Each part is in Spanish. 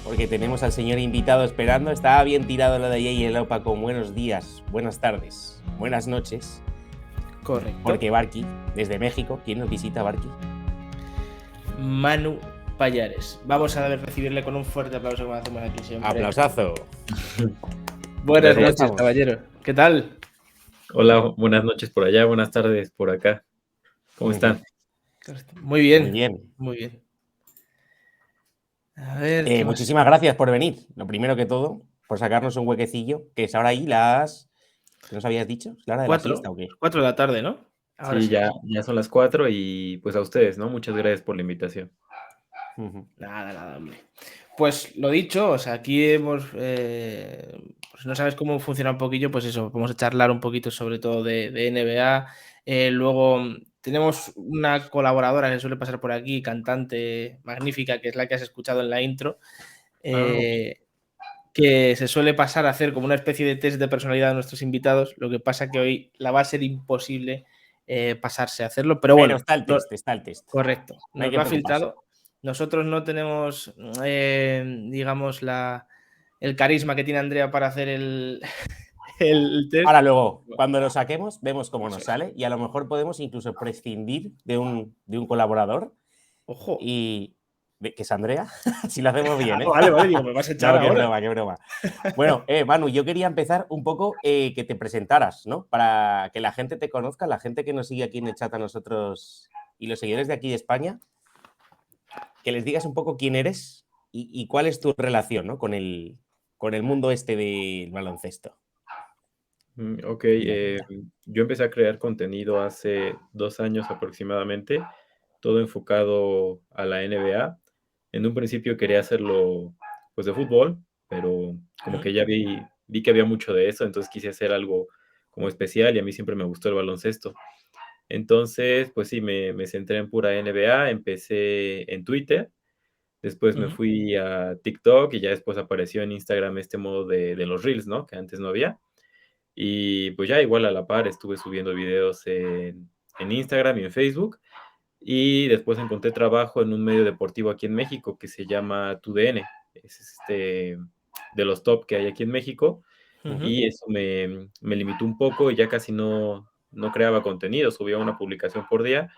porque tenemos al señor invitado esperando. Estaba bien tirado lo de J.J. Lopa con buenos días, buenas tardes, buenas noches. Correcto. Porque Barqui, desde México, ¿quién nos visita, Barqui? Manu Payares. Vamos a recibirle con un fuerte aplauso como hacemos aquí siempre. ¡Aplausazo! Buenas ¿Cómo noches, estamos? caballero. ¿Qué tal? Hola, buenas noches por allá, buenas tardes por acá. ¿Cómo están? Muy bien. Muy bien. Muy bien. A ver, ¿qué más? Muchísimas gracias por venir. Lo primero que todo, por sacarnos un huequecillo, que es ahora ahí las... ¿Qué nos habías dicho? ¿Es la hora de la siesta o qué? 4 de la tarde, ¿no? Ahora Sí, ya son las 4 y pues a ustedes, ¿no? Muchas gracias por la invitación. Nada, hombre. Pues lo dicho, o sea, aquí hemos, pues no sabes cómo funciona un poquillo, pues eso, vamos a charlar un poquito sobre todo de NBA. Luego tenemos una colaboradora que suele pasar por aquí, cantante magnífica, que es la que has escuchado en la intro, que se suele pasar a hacer como una especie de test de personalidad de nuestros invitados. Lo que pasa que hoy la va a ser imposible pasarse a hacerlo, pero bueno. Está el test. Correcto, No hay nos que lo ha preocuparse. filtrado. Nosotros no tenemos, digamos, el carisma que tiene Andrea para hacer el test. Ahora luego, cuando lo saquemos, vemos cómo nos es. sale y a lo mejor podemos incluso prescindir de un colaborador. Ojo. Y que es Andrea, si lo hacemos bien, ¿eh? Vale, digo, me vas a echar ahora. Qué broma. Bueno, Manu, yo quería empezar un poco que te presentaras, ¿no? Para que la gente te conozca, la gente que nos sigue aquí en el chat a nosotros y los seguidores de aquí de España, que les digas un poco quién eres y cuál es tu relación, ¿no? Con el mundo este del baloncesto. Ok, yo empecé a crear contenido hace 2 años aproximadamente, todo enfocado a la NBA. En un principio quería hacerlo pues de fútbol, pero como que ya vi que había mucho de eso, entonces quise hacer algo como especial y a mí siempre me gustó el baloncesto. Entonces, pues sí, me centré en pura NBA, empecé en Twitter, después me fui a TikTok y ya después apareció en Instagram este modo de los Reels, ¿no? Que antes no había. Y pues ya igual a la par estuve subiendo videos en Instagram y en Facebook. Y después encontré trabajo en un medio deportivo aquí en México que se llama TUDN. Es de los top que hay aquí en México. Y eso me limitó un poco y ya casi no creaba contenido, subía una publicación por día,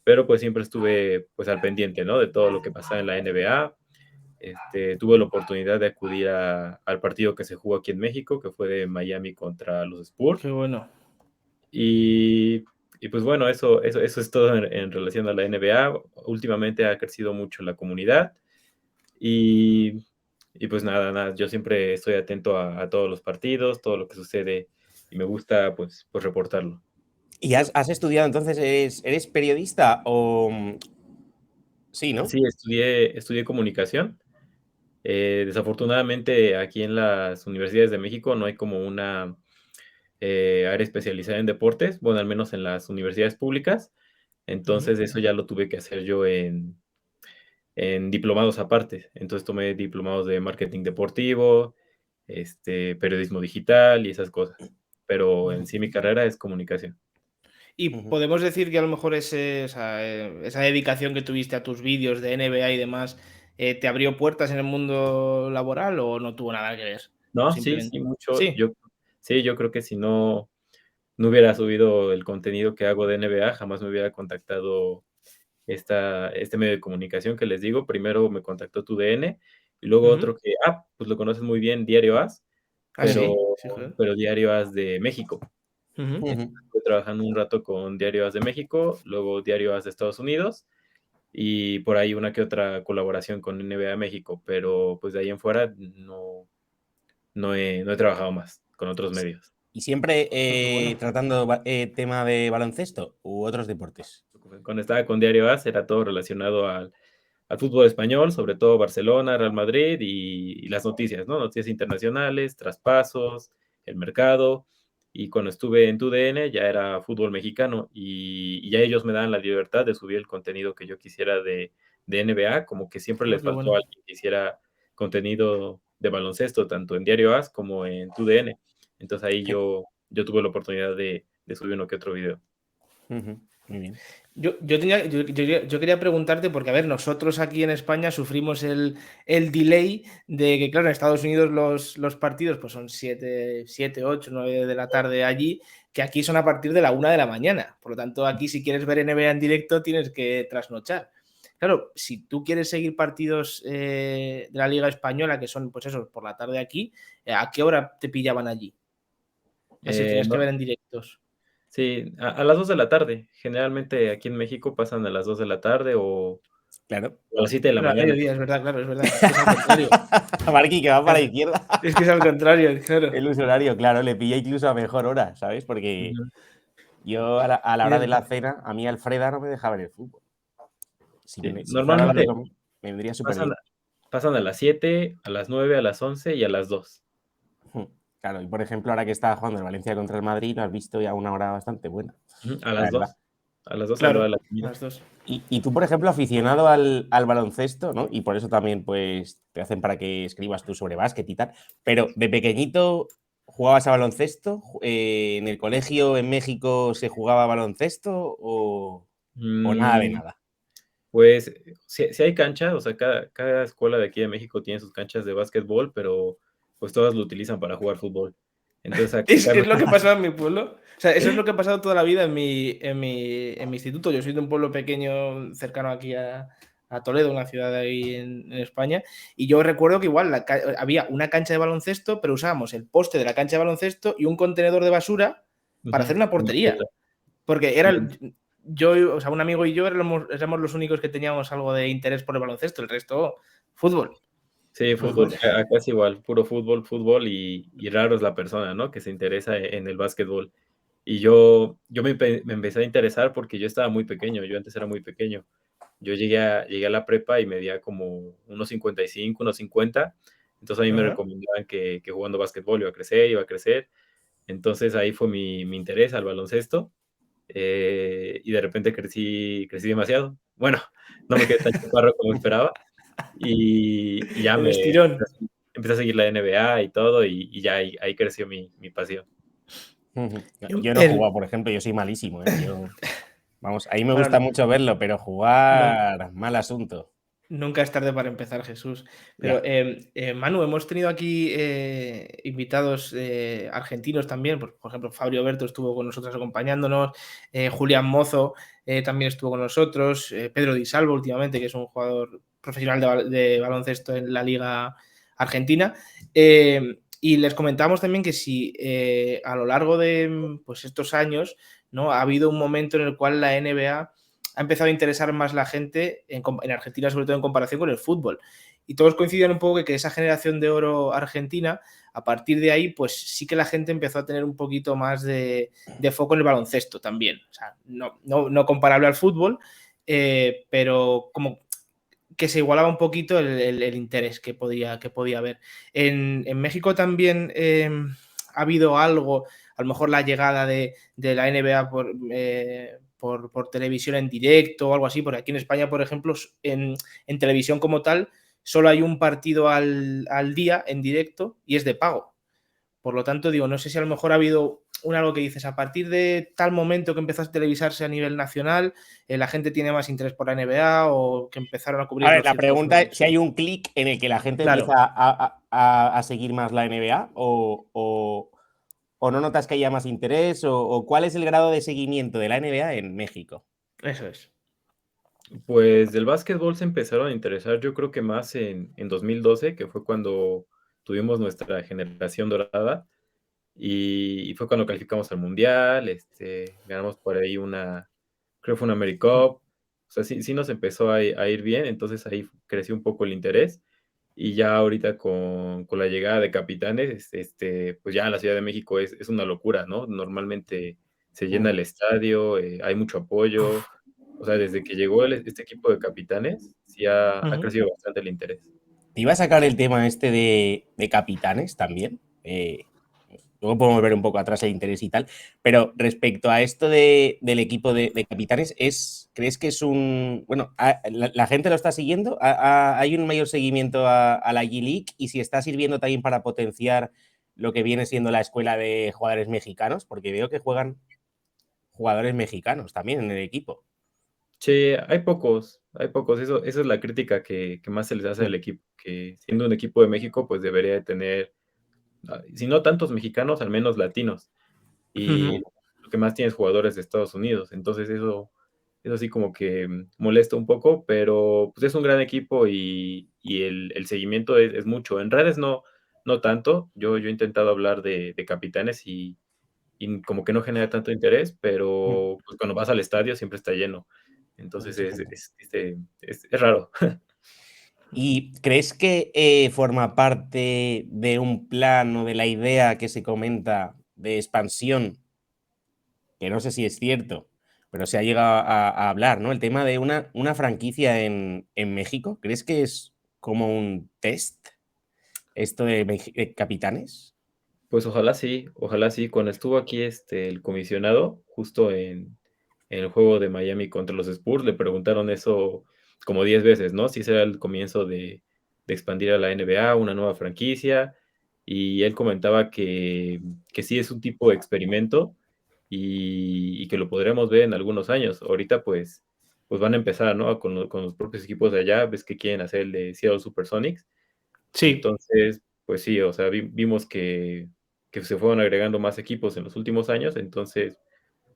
pero pues siempre estuve pues al pendiente, ¿no? De todo lo que pasaba en la NBA. Tuve la oportunidad de acudir al partido que se jugó aquí en México, que fue de Miami contra los Spurs. Qué bueno. Y pues bueno, eso es todo en relación a la NBA. Últimamente ha crecido mucho la comunidad y pues nada, yo siempre estoy atento a todos los partidos, todo lo que sucede y me gusta pues reportarlo. ¿Y has estudiado entonces, eres periodista o...? Sí, ¿no? Sí, estudié comunicación. Desafortunadamente aquí en las universidades de México no hay como una área especializada en deportes, bueno, al menos en las universidades públicas. Entonces eso ya lo tuve que hacer yo en diplomados aparte. Entonces tomé diplomados de marketing deportivo, periodismo digital y esas cosas. Pero en sí mi carrera es comunicación. Y podemos decir que a lo mejor esa dedicación que tuviste a tus vídeos de NBA y demás te abrió puertas en el mundo laboral o no tuvo nada que ver. No, sí, Simplemente. mucho. Sí. Yo creo que si no hubiera subido el contenido que hago de NBA, jamás me hubiera contactado este medio de comunicación que les digo. Primero me contactó TUDN y luego otro que, pues lo conoces muy bien, Diario AS, Sí, pero Diario AS de México. Entonces, estuve trabajando un rato con Diario AS de México, luego Diario AS de Estados Unidos y por ahí una que otra colaboración con NBA México, pero pues de ahí en fuera no he trabajado más con otros medios. ¿Y siempre tratando tema de baloncesto u otros deportes? Cuando estaba con Diario AS era todo relacionado al fútbol español, sobre todo Barcelona, Real Madrid y las noticias, ¿no? Noticias internacionales, traspasos, el mercado. Y cuando estuve en TUDN ya era fútbol mexicano y ya ellos me dan la libertad de subir el contenido que yo quisiera de NBA, como que siempre les faltó a alguien que hiciera contenido de baloncesto, tanto en Diario AS como en TUDN. Entonces ahí yo tuve la oportunidad de subir uno que otro video. Muy bien. Yo quería preguntarte, porque a ver, nosotros aquí en España sufrimos el delay de que, claro, en Estados Unidos los partidos pues son 7, 8, 9 de la tarde allí, que aquí son a partir de la 1 de la mañana. Por lo tanto, aquí si quieres ver NBA en directo tienes que trasnochar. Claro, si tú quieres seguir partidos de la Liga Española, que son pues eso, por la tarde aquí, ¿a qué hora te pillaban allí? O sea, si los tenías que No, ver en directos. sí, a las 2 de la tarde. Generalmente aquí en México pasan a las 2 de la tarde o Claro. a las 7 de la Bueno, a mañana. mediodía, es verdad, claro, es verdad. Es que es al contrario. Marqui, que va para la Claro. izquierda. Es que es al contrario, claro. El uso horario, claro, le pilla incluso a mejor hora, ¿sabes? Porque Ujú. yo a la hora de la Cierto. cena, a mí Alfreda no me dejaba ver el fútbol. Sí, Si fuera a la hora de normalmente comer, me vendría súper pasan bien. pasan a las 7, a las 9, a las 11 y a las 2. Claro, y por ejemplo, ahora que estaba jugando el Valencia contra el Madrid, lo has visto ya a una hora bastante buena, Ujú, a la las verdad. 2. A las 2 a la hora Claro, de la a comida. las dos. Y tú, por ejemplo, aficionado al baloncesto, ¿no? Y por eso también, pues, te hacen para que escribas tú sobre básquet y tal. Pero de pequeñito, ¿jugabas a baloncesto? ¿En el colegio en México se jugaba a baloncesto o nada de Mm, nada? pues, sí hay cancha, o sea, cada escuela de aquí de México tiene sus canchas de básquetbol, pero, pues, todas lo utilizan para jugar fútbol. Entonces, acá no. Es lo que pasaba en mi pueblo. O sea, eso es lo que ha pasado toda la vida en mi instituto. Yo soy de un pueblo pequeño cercano aquí a Toledo, una ciudad ahí en España. Y yo recuerdo que igual había una cancha de baloncesto, pero usábamos el poste de la cancha de baloncesto y un contenedor de basura para hacer Ujú, una una maceta. portería. Porque Sí, yo, o sea, un amigo y yo éramos los únicos que teníamos algo de interés por el baloncesto, el resto, fútbol. sí, Fútbol. fútbol. Acá es igual, puro fútbol, fútbol y raro es la persona, ¿no?, que se interesa en el básquetbol. Y yo me empecé a interesar porque yo estaba muy pequeño, yo antes era muy pequeño. Yo llegué a la prepa y medía como unos 55, unos 50. Entonces, a mí me Ajá. recomendaban que jugando básquetbol iba a crecer, iba a crecer. Entonces, ahí fue mi interés al baloncesto, y de repente crecí demasiado. Bueno, no me quedé tan chaparro como esperaba, y ya El me estirón. empecé a seguir la NBA y todo, y ya ahí creció mi pasión. Yo no he El, jugado, por ejemplo, yo soy malísimo, ¿eh? Vamos, ahí me gusta bueno, mucho verlo, pero no, jugar, mal asunto. nunca es tarde para empezar, Jesús. Pero, Ya. Manu, hemos tenido aquí invitados argentinos también. Por ejemplo, Fabio Berto estuvo con nosotros acompañándonos. Julián Mozo también estuvo con nosotros. Pedro Di Salvo, últimamente, que es un jugador profesional de baloncesto en la Liga Argentina. Y les comentamos también que si a lo largo de pues, estos años, ¿no?, ha habido un momento en el cual la NBA ha empezado a interesar más la gente en Argentina, sobre todo en comparación con el fútbol. Y todos coinciden un poco que esa generación de oro argentina, a partir de ahí, pues sí que la gente empezó a tener un poquito más de foco en el baloncesto también. O sea, no comparable al fútbol, pero como que se igualaba un poquito el interés que podía haber. En México también ha habido algo, a lo mejor la llegada de la NBA por televisión en directo o algo así, porque aquí en España, por ejemplo, en televisión como tal, solo hay un partido al día en directo y es de pago. Por lo tanto, digo, no sé si a lo mejor ha habido algo que dices, a partir de tal momento que empezó a televisarse a nivel nacional, la gente tiene más interés por la NBA o que empezaron a A ver, cubrirlo la ciertos pregunta es si medios. hay un clic en el que la gente empieza Claro, a seguir más la NBA o no notas que haya más interés o cuál es el grado de seguimiento de la NBA en México. eso es. Pues, del básquetbol se empezaron a interesar, yo creo que más en 2012, que fue cuando tuvimos nuestra generación dorada, y fue cuando calificamos al mundial, ganamos por ahí creo que fue una AmeriCup. O sea, sí nos empezó a ir bien, entonces ahí creció un poco el interés. Y ya ahorita con la llegada de Capitanes, pues ya la Ciudad de México es una locura, ¿no? Normalmente se llena el estadio, hay mucho apoyo. O sea, desde que llegó este equipo de Capitanes, sí ha Ujú. crecido bastante el interés. Te iba a sacar el tema este de capitanes también. Luego podemos ver un poco atrás el interés y tal. Pero respecto a esto del equipo de capitanes, ¿crees que es un. Bueno, la gente lo está siguiendo? ¿Hay un mayor seguimiento a la G-League? Y si está sirviendo también para potenciar lo que viene siendo la escuela de jugadores mexicanos, porque veo que juegan jugadores mexicanos también en el equipo. Sí, hay pocos, hay pocos. Eso es la crítica que más se les hace al equipo, que siendo un equipo de México, pues debería de tener, si no tantos mexicanos, al menos latinos. Y Ujú. lo que más tiene es jugadores de Estados Unidos. Entonces eso sí como que molesta un poco, pero pues es un gran equipo y el seguimiento es mucho. En redes no tanto. Yo he intentado hablar de capitanes y como que no genera tanto interés, pero pues cuando vas al estadio siempre está lleno. Entonces es raro. ¿Y crees que forma parte de un plan o de la idea que se comenta de expansión, que no sé si es cierto, pero se ha llegado a hablar, ¿no? El tema de una franquicia en México, ¿crees que es como un test esto de capitanes? Pues ojalá sí. Cuando estuvo aquí el comisionado, justo en el juego de Miami contra los Spurs, le preguntaron eso como 10 veces, ¿no? Si ese era el comienzo de expandir a la NBA, una nueva franquicia, y él comentaba que sí es un tipo de experimento y que lo podremos ver en algunos años. Ahorita pues van a empezar, ¿no? Con los propios equipos de allá, ves que quieren hacer el de Seattle Supersonics. Sí. Entonces, pues sí, o sea, vimos que se fueron agregando más equipos en los últimos años, entonces,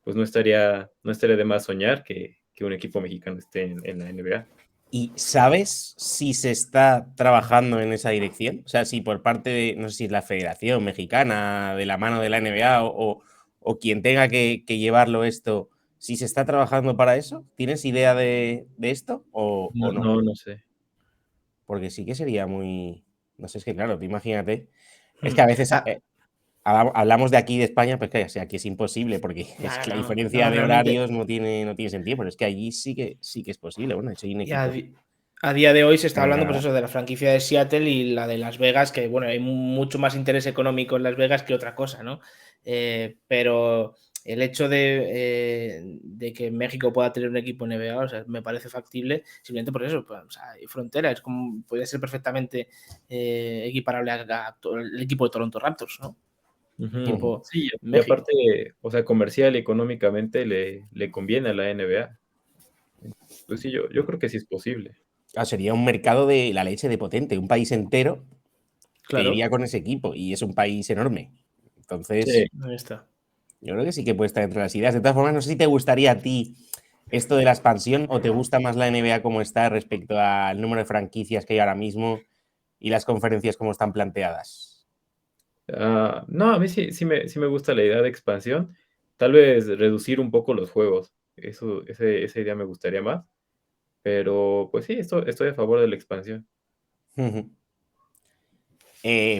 pues no estaría de más soñar que un equipo mexicano esté en la NBA. ¿Y sabes si se está trabajando en esa dirección? O sea, si por parte de, no sé si es la Federación Mexicana, de la mano de la NBA o quien tenga que llevarlo esto, si se está trabajando para eso. ¿Tienes idea de esto o No, no? no sé. Porque sí que sería muy... No sé, es que claro, tú imagínate. Es que Mm. a veces Ah, hablamos de aquí de España, pues que o sea, aquí es imposible, porque es nada, que la no, diferencia no, de realmente. horarios no tiene sentido, pero es que allí sí que es posible. Bueno, de hecho hay un Y a, equipo di- a día de hoy se está en hablando, pues Canadá. eso, de la franquicia de Seattle y la de Las Vegas, que bueno, hay mucho más interés económico en Las Vegas que otra cosa, ¿no? Pero el hecho de que México pueda tener un equipo NBA, o sea, me parece factible, simplemente por eso, pues, o sea, hay frontera, es como, podría ser perfectamente equiparable a el equipo de Toronto Raptors, ¿no? Ujú. Ujú. Tipo Sí, y México. aparte, o sea, comercial y económicamente le conviene a la NBA. Pues sí, yo creo que sí es posible. Ah, sería un mercado de la leche de potente, un país entero que Claro, iría con ese equipo y es un país enorme. Sí. Entonces, ahí está. yo creo que sí que puede estar entre las ideas. De todas formas, no sé si te gustaría a ti esto de la expansión o te gusta más la NBA como está respecto al número de franquicias que hay ahora mismo y las conferencias como están planteadas. No, a mí sí me gusta la idea de expansión. Tal vez reducir un poco los juegos. Esa idea me gustaría más. Pero pues sí, estoy a favor de la expansión. Ujú.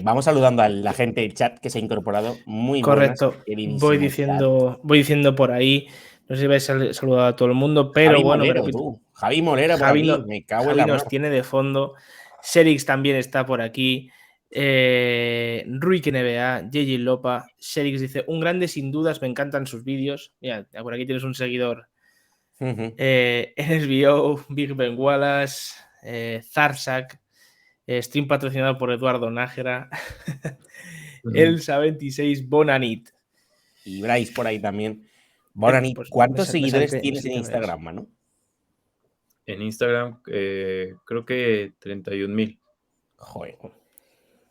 Vamos saludando a la gente del chat que se ha incorporado. Muy buenas, Correcto. queridísimo chat. Voy diciendo por ahí. No sé si vais a saludar a todo el mundo, pero Javi bueno, me Molero, repito. tú. Javi Molero por Javi, aquí. Me cago en Javi la nos mar. tiene de fondo. Serix también está por aquí. Ruik NBA, JJ Lopa. Serix dice: Un grande sin dudas, me encantan sus vídeos. Mira, por aquí tienes un seguidor. Ujú. NSBO, Big Ben Wallace, Zarsak, stream patrocinado por Eduardo Nájera. Ujú. Elsa26, Bonanit. Y Bryce por ahí también. Bonani, Pues ¿cuántos seguidores tienes en salté medias. Instagram, mano? En Instagram, creo que 31,000, Joder.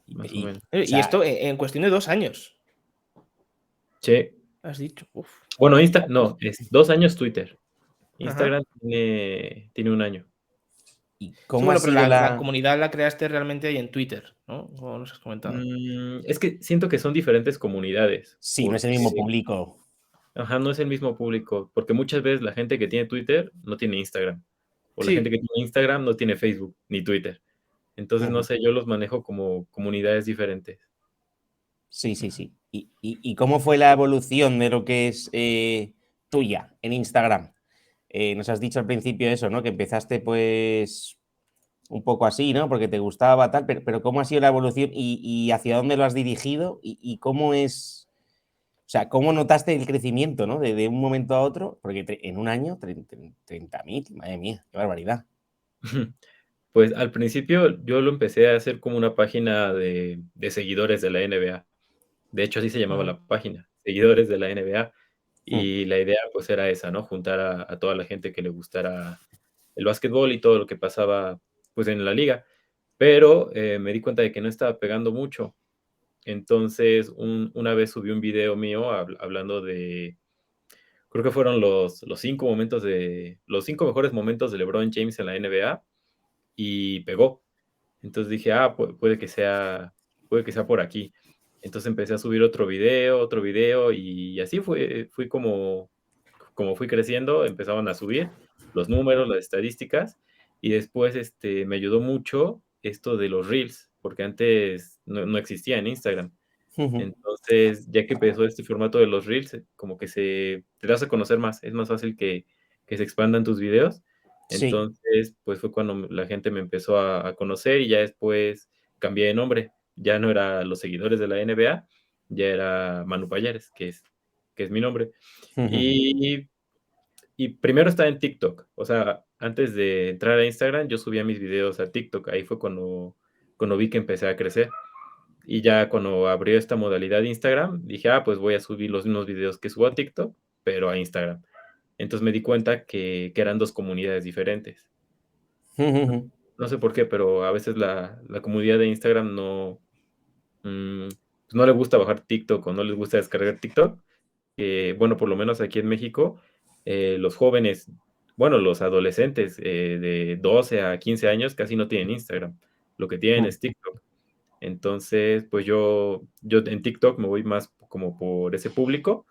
más o menos. O Y sea, esto en cuestión de 2 años, Sí. has dicho. Uf. Bueno, no, es 2 años Twitter. Ajá. Instagram tiene un año. ¿y Sí, cómo ha bueno, pero sido la la...? comunidad la creaste realmente ahí en Twitter, ¿no? Como nos has comentado. Es que siento que son diferentes comunidades, Sí, no es el porque, mismo público. ajá, no es el mismo público, porque muchas veces la gente que tiene Twitter no tiene Instagram, o la gente Sí, que tiene Instagram no tiene Facebook ni Twitter. Entonces, no Ujú. sé, yo los manejo como comunidades diferentes. Sí, sí, sí. ¿Y cómo fue la evolución de lo que es tuya en Instagram? Nos has dicho al principio eso, ¿no? Que empezaste pues un poco así, ¿no? Porque te gustaba tal, pero ¿cómo ha sido la evolución y hacia dónde lo has dirigido y cómo es, o sea, cómo notaste el crecimiento, ¿no? De un momento a otro, porque en un año, 30.000, madre mía, qué barbaridad. Pues al principio yo lo empecé a hacer como una página de seguidores de la NBA. De hecho, así se llamaba ajá. la página, seguidores de la NBA. Y la idea pues era esa, ¿no? Juntar a toda la gente que le gustara el básquetbol y todo lo que pasaba pues en la liga. Pero me di cuenta de que no estaba pegando mucho. Entonces, una vez subí un video mío hablando de, creo que fueron los 5 mejores momentos de LeBron James en la NBA y pegó. Entonces dije, puede que sea por aquí. Entonces empecé a subir otro video y así fui como fui creciendo, empezaban a subir los números, las estadísticas y después me ayudó mucho esto de los Reels, porque antes no existía en Instagram. Entonces, ya que empezó este formato de los Reels, como que te das a conocer más, es más fácil que se expandan tus videos. Sí. Entonces, pues fue cuando la gente me empezó a conocer y ya después cambié de nombre. Ya no era los seguidores de la NBA, ya era Manu Payares, que es mi nombre. Y, y primero estaba en TikTok, o sea, antes de entrar a Instagram, yo subía mis videos a TikTok, ahí fue cuando vi que empecé a crecer. Y ya cuando abrió esta modalidad de Instagram, dije, pues voy a subir los mismos videos que subo a TikTok, pero a Instagram. Entonces me di cuenta que eran dos comunidades diferentes. No, no sé por qué, pero a veces la comunidad de Instagram pues no le gusta bajar TikTok o no les gusta descargar TikTok. Bueno, por lo menos aquí en México, los jóvenes, bueno, los adolescentes de 12 a 15 años casi no tienen Instagram. Lo que tienen es TikTok. Entonces, pues yo en TikTok me voy más como por ese público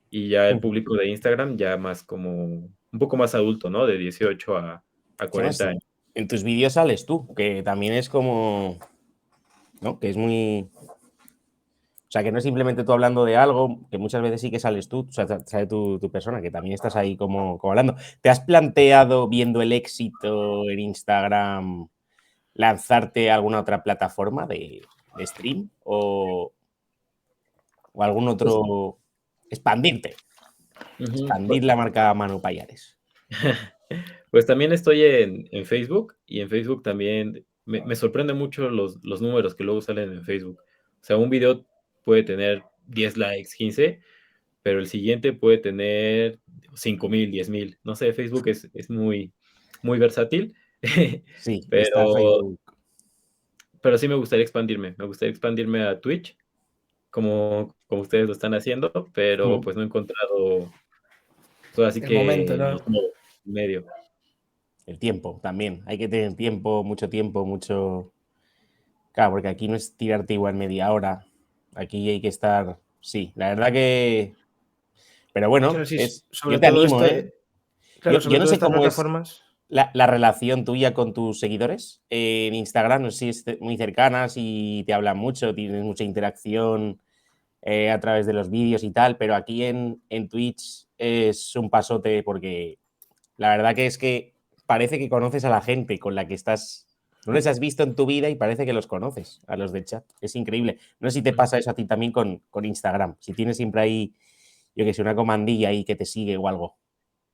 y ya el público de Instagram ya más como un poco más adulto, ¿no? De 18 a Sí, 40 años. en tus vídeos sales tú, que también es como, ¿no? Que es muy... O sea, que no es simplemente tú hablando de algo, que muchas veces sí que sales tú, o sea, sale tu persona, que también estás ahí como hablando. ¿Te has planteado, viendo el éxito en Instagram, lanzarte a alguna otra plataforma de stream o algún Pues, otro... expandirte, pues, expandir la marca Manu Payares? pues también estoy en Facebook y en Facebook también me sorprende mucho los números que luego salen en Facebook. O sea, un video puede tener 10 likes, 15, pero el siguiente puede tener 5,000, 10,000. No sé, Facebook es muy versátil, Sí, está pero, Facebook. pero sí me gustaría expandirme. Me gustaría expandirme a Twitch, como ustedes lo están haciendo, pero pues no he encontrado, pues, así El momento, que ¿no? los modos medio. El tiempo también. Hay que tener tiempo, mucho. Claro, porque aquí no es tirarte igual media hora. Aquí hay que estar. Sí, la verdad que. Pero Claro, bueno, sí, yo sobre te todo animo, ¿eh? claro, Yo sobre no todo sé estas cómo es plataformas. la relación tuya con tus seguidores en Instagram. No sé si es muy cercana, si te hablan mucho, tienes mucha interacción a través de los vídeos y tal, pero aquí en Twitch es un pasote porque la verdad que es que parece que conoces a la gente con la que estás. No les has visto en tu vida y parece que los conoces, a los de chat. Es increíble. No sé si te pasa eso a ti también con Instagram. Si tienes siempre ahí, yo que sé, una comandilla ahí que te sigue o algo.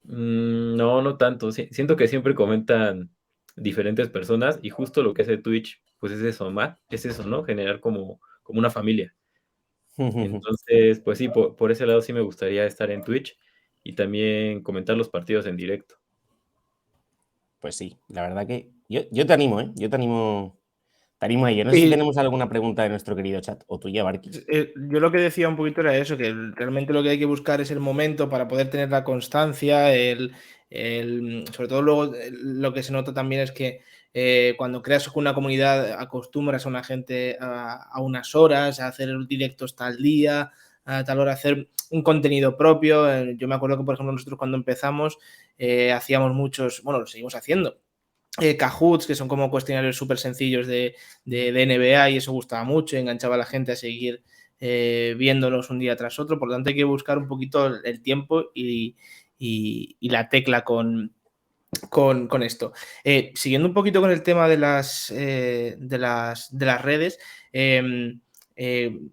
No, no tanto. Siento que siempre comentan diferentes personas y justo lo que hace Twitch, pues es eso, es eso, ¿no? Generar como una familia. Entonces, pues sí, por ese lado sí me gustaría estar en Twitch y también comentar los partidos en directo. Pues sí, la verdad que yo te animo, ¿eh? Yo te animo a ello. No sé si Y tenemos alguna pregunta de nuestro querido chat o tuya, Barky. yo lo que decía un poquito era eso, que realmente lo que hay que buscar es el momento para poder tener la constancia, sobre todo luego lo que se nota también es que cuando creas una comunidad acostumbras a una gente a unas horas, a hacer directos tal día, a tal hora hacer un contenido propio. Yo me acuerdo que, por ejemplo, nosotros cuando empezamos hacíamos muchos, bueno, lo seguimos haciendo, Kahoots, que son como cuestionarios súper sencillos de NBA y eso gustaba mucho, enganchaba a la gente a seguir viéndolos un día tras otro. Por lo tanto, hay que buscar un poquito el tiempo y la tecla con esto. Siguiendo un poquito con el tema de las redes,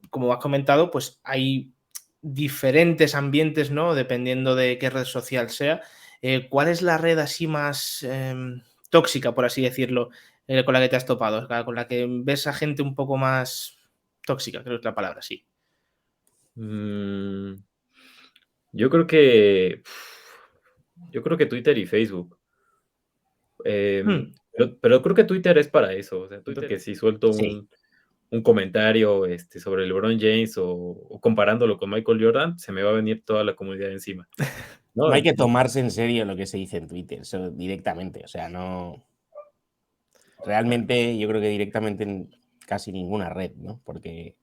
como has comentado, pues hay diferentes ambientes, ¿no? Dependiendo de qué red social sea. ¿Cuál es la red así más tóxica, por así decirlo, con la que te has topado? O sea, con la que ves a gente un poco más tóxica, creo que es la palabra, sí. Mm, Yo creo que Twitter y Facebook. Pero creo que Twitter es para eso. O sea, Twitter que si suelto Sí. un comentario sobre LeBron James o comparándolo con Michael Jordan, se me va a venir toda la comunidad encima. No ¿No? hay que tomarse en serio lo que se dice en Twitter, eso directamente. O sea, no. Realmente, yo creo que directamente en casi ninguna red, ¿no? Porque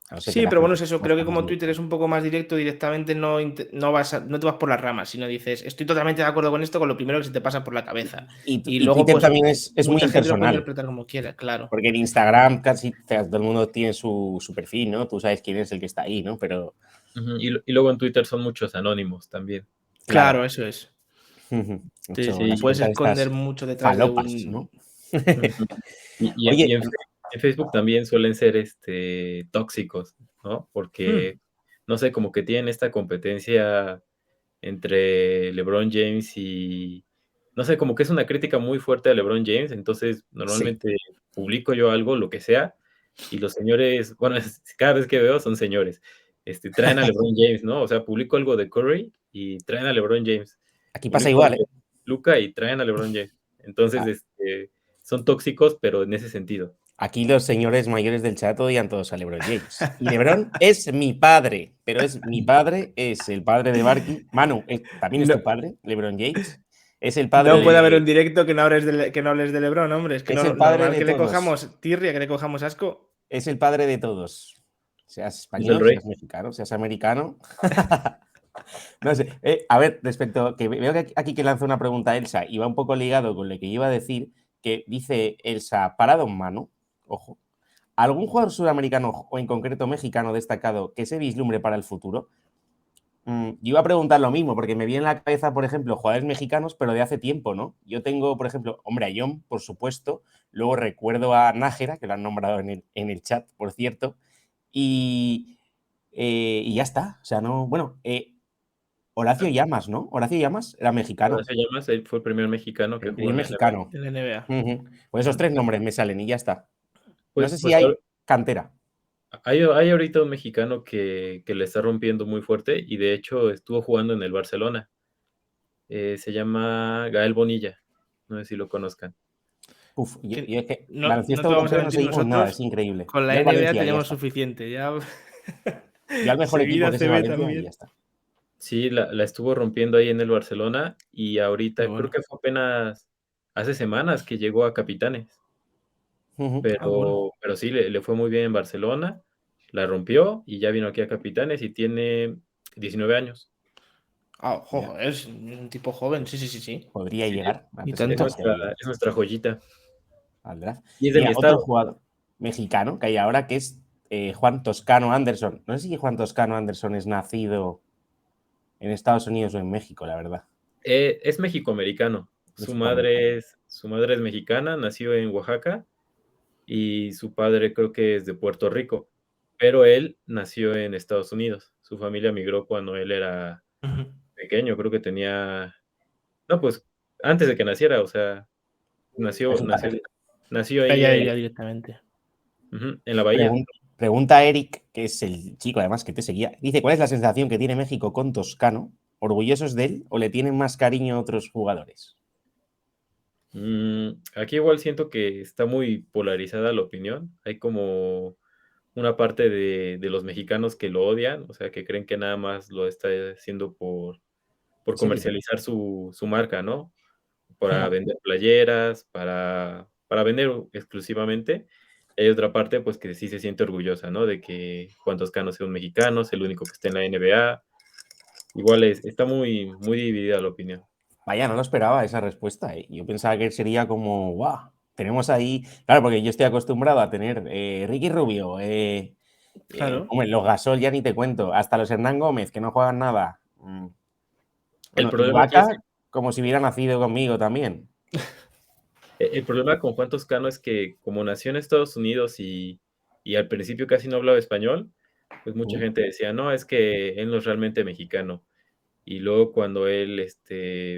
a no ser que Sí, la pero bueno, gente es eso. Creo que conozca más como Twitter mucho. es un poco más directo, directamente no te vas por las ramas, sino dices, estoy totalmente de acuerdo con esto, con lo primero que se te pasa por la cabeza. Y Y luego, Twitter pues, también es muy mucha gente lo puede impersonal. interpretar como quiera, claro. Porque en Instagram casi todo el mundo tiene su perfil, ¿no? Tú sabes quién es el que está ahí, ¿no? Pero, Ujú, y luego en Twitter son muchos anónimos también. Claro, claro. eso es. Sí, Mucho, sí, te las Sí. puedes cuentas esconder estas mucho detrás de falopas, un. ¿no? Ujú. Y Oye, en Facebook también suelen ser tóxicos, ¿no? Porque, no sé, como que tienen esta competencia entre LeBron James y, no sé, como que es una crítica muy fuerte a LeBron James, entonces sí, normalmente publico yo algo, lo que sea, y los señores, bueno, cada vez que veo son señores, traen a LeBron James, ¿no? O sea, publico algo de Curry y traen a LeBron James, aquí pasa publico igual, algo ¿eh? de Luka y traen a LeBron James. Entonces, A- son tóxicos, pero en ese sentido. Aquí los señores mayores del chat odian todos a LeBron James. Y LeBron es mi padre, pero es mi padre, es el padre de Barky. Manu, también es No, tu padre, LeBron James. Es el padre no puede haber un de, directo que no hables de LeBron, hombre. Es que es no, el padre normal de que le todos. cojamos tirria, que le cojamos asco. Es el padre de todos. Seas Es el español, rey. seas mexicano, seas americano. No sé. A ver, respecto, que veo que aquí que lanza una pregunta Elsa y va un poco ligado con lo que iba a decir, que dice Elsa, para Don Manu, ojo, ¿algún jugador sudamericano o en concreto mexicano destacado que se vislumbre para el futuro? Yo iba a preguntar lo mismo, porque me viene en la cabeza, por ejemplo, jugadores mexicanos, pero de hace tiempo, ¿no? Yo tengo, por ejemplo, hombre, a John, por supuesto, luego recuerdo a Nájera, que lo han nombrado en el chat, por cierto, y, y ya está. O sea, no, bueno, Horacio Llamas, ¿no? Horacio Llamas era Ahora mexicano, se llama, él fue el primer mexicano que el jugó primer en la NBA. mexicano. En la NBA. Ujú. Pues esos tres nombres me salen y ya está. No sé si Pues hay cantera. hay ahorita un mexicano que le está rompiendo muy fuerte y de hecho estuvo jugando en el Barcelona. Se llama Gael Bonilla. No sé si lo conozcan. Uf, Que yo es que no baloncesto te vamos a europeo no mentir, seguimos nada, es nosotros increíble. con Yo la al NBA Valencia y ya tenemos está. suficiente. Ya. Yo al mejor equipo Seguida que es el CB Valencia y ya también. está. Sí, la estuvo rompiendo ahí en el Barcelona y Qué ahorita creo bueno. que fue apenas hace semanas que llegó a Capitanes, Ujú. Ah, bueno. pero sí, le fue muy bien en Barcelona, la rompió y ya vino aquí a Capitanes y tiene 19 años. Ah, Mira, joder, es un tipo joven. Sí, sí, sí, sí. podría Sí, llegar Y antes de que tanto. pase ahí es nuestra joyita. al draft. Y es de mi Mira, otro estado. jugador mexicano que hay ahora que es Juan Toscano Anderson. No sé si Juan Toscano Anderson es nacido en Estados Unidos o en México, la verdad. Es mexicoamericano. Mexicoamericano. Su madre es mexicana, nació en Oaxaca y su padre creo que es de Puerto Rico, pero él nació en Estados Unidos. Su familia migró cuando él era Ujú. pequeño, creo que tenía, no, pues antes de que naciera, o sea, nació, nació, Fíjate. nació ahí Ya, ya directamente. en la bahía. Pregunta a Eric, que es el chico además que te seguía. Dice, ¿cuál es la sensación que tiene México con Toscano? ¿Orgullosos de él o le tienen más cariño a otros jugadores? Aquí igual siento que está muy polarizada la opinión. Hay como una parte de los mexicanos que lo odian, o sea, que creen que nada más lo está haciendo por ¿En serio? comercializar su marca, ¿no? Para vender playeras, para vender exclusivamente. Hay otra parte, pues, que sí se siente orgullosa, ¿no? De que Juan Toscano sea un mexicano, es el único que está en la NBA. Igual está muy, muy dividida la opinión. Vaya, no lo esperaba esa respuesta. Yo pensaba que sería como, guau, tenemos ahí. Claro, porque yo estoy acostumbrado a tener Ricky Rubio, Claro. hombre, los Gasol ya ni te cuento, hasta los Hernán Gómez, que no juegan nada. El Bueno, problema aquí es Ibaka, como si hubiera nacido conmigo también. el problema con Juan Toscano es que como nació en Estados Unidos y al principio casi no hablaba español, pues mucha Mm, gente decía, no, es que él no es realmente mexicano. Y luego cuando él,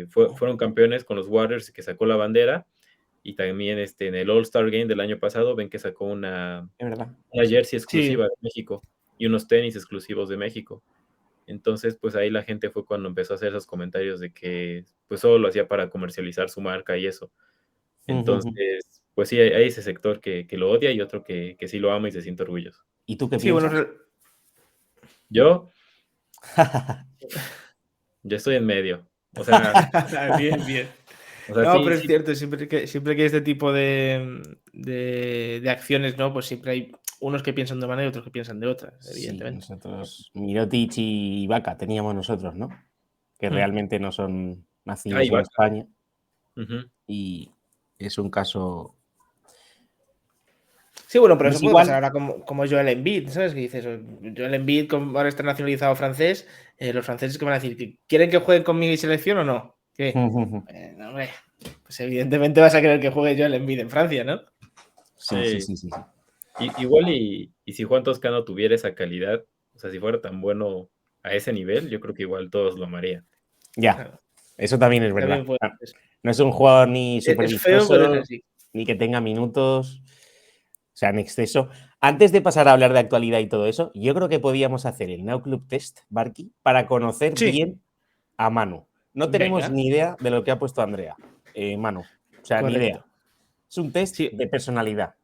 fueron campeones con los Warriors, que sacó la bandera, y también en el All-Star Game del año pasado, ven que sacó es verdad. una jersey Sí. exclusiva de México y unos tenis exclusivos de México. Entonces, pues ahí la gente fue cuando empezó a hacer esos comentarios de que pues solo lo hacía para comercializar su marca y eso. Entonces, pues sí, hay ese sector que lo odia y otro que sí lo ama y se siente orgulloso. ¿Y tú qué Sí, bueno, piensas? Yo, yo estoy en medio. O sea, bien, bien. No, sí, pero es sí, cierto, siempre que hay este tipo de acciones, ¿no? Pues siempre hay unos que piensan de una manera y otros que piensan de otra, Sí, evidentemente. nosotros, Mirotic y Ibaka teníamos nosotros, ¿no? Que Mm. realmente no son nacidos ahí en va. España Ujú. y es un caso. Sí, bueno, pero No eso es puede pasar igual. ahora como Joel Embiid, ¿sabes? Que dices, Joel Embiid como ahora está nacionalizado francés, los franceses que van a decir, ¿quieren que juegue con mi selección o no? ¿Qué? No, hombre, pues evidentemente vas a querer que juegue Joel Embiid en Francia, ¿no? Sí, sí, Sí. sí, sí, sí. Igual y si Juan Toscano tuviera esa calidad, o sea, si fuera tan bueno a ese nivel, yo creo que igual todos lo amarían. Ya, Claro, eso también es verdad. también puede Ah, ser. no es un jugador ni súper Es feo, pero es vistoso, así. ni que tenga minutos, o sea, en exceso. Antes de pasar a hablar de actualidad y todo eso, yo creo que podíamos hacer el Now Club Test, Barky, para conocer Sí, bien a Manu. No tenemos venga, ni idea de lo que ha puesto Andrea, Manu. O sea, ni idea. correcto. Es un test Sí, de personalidad.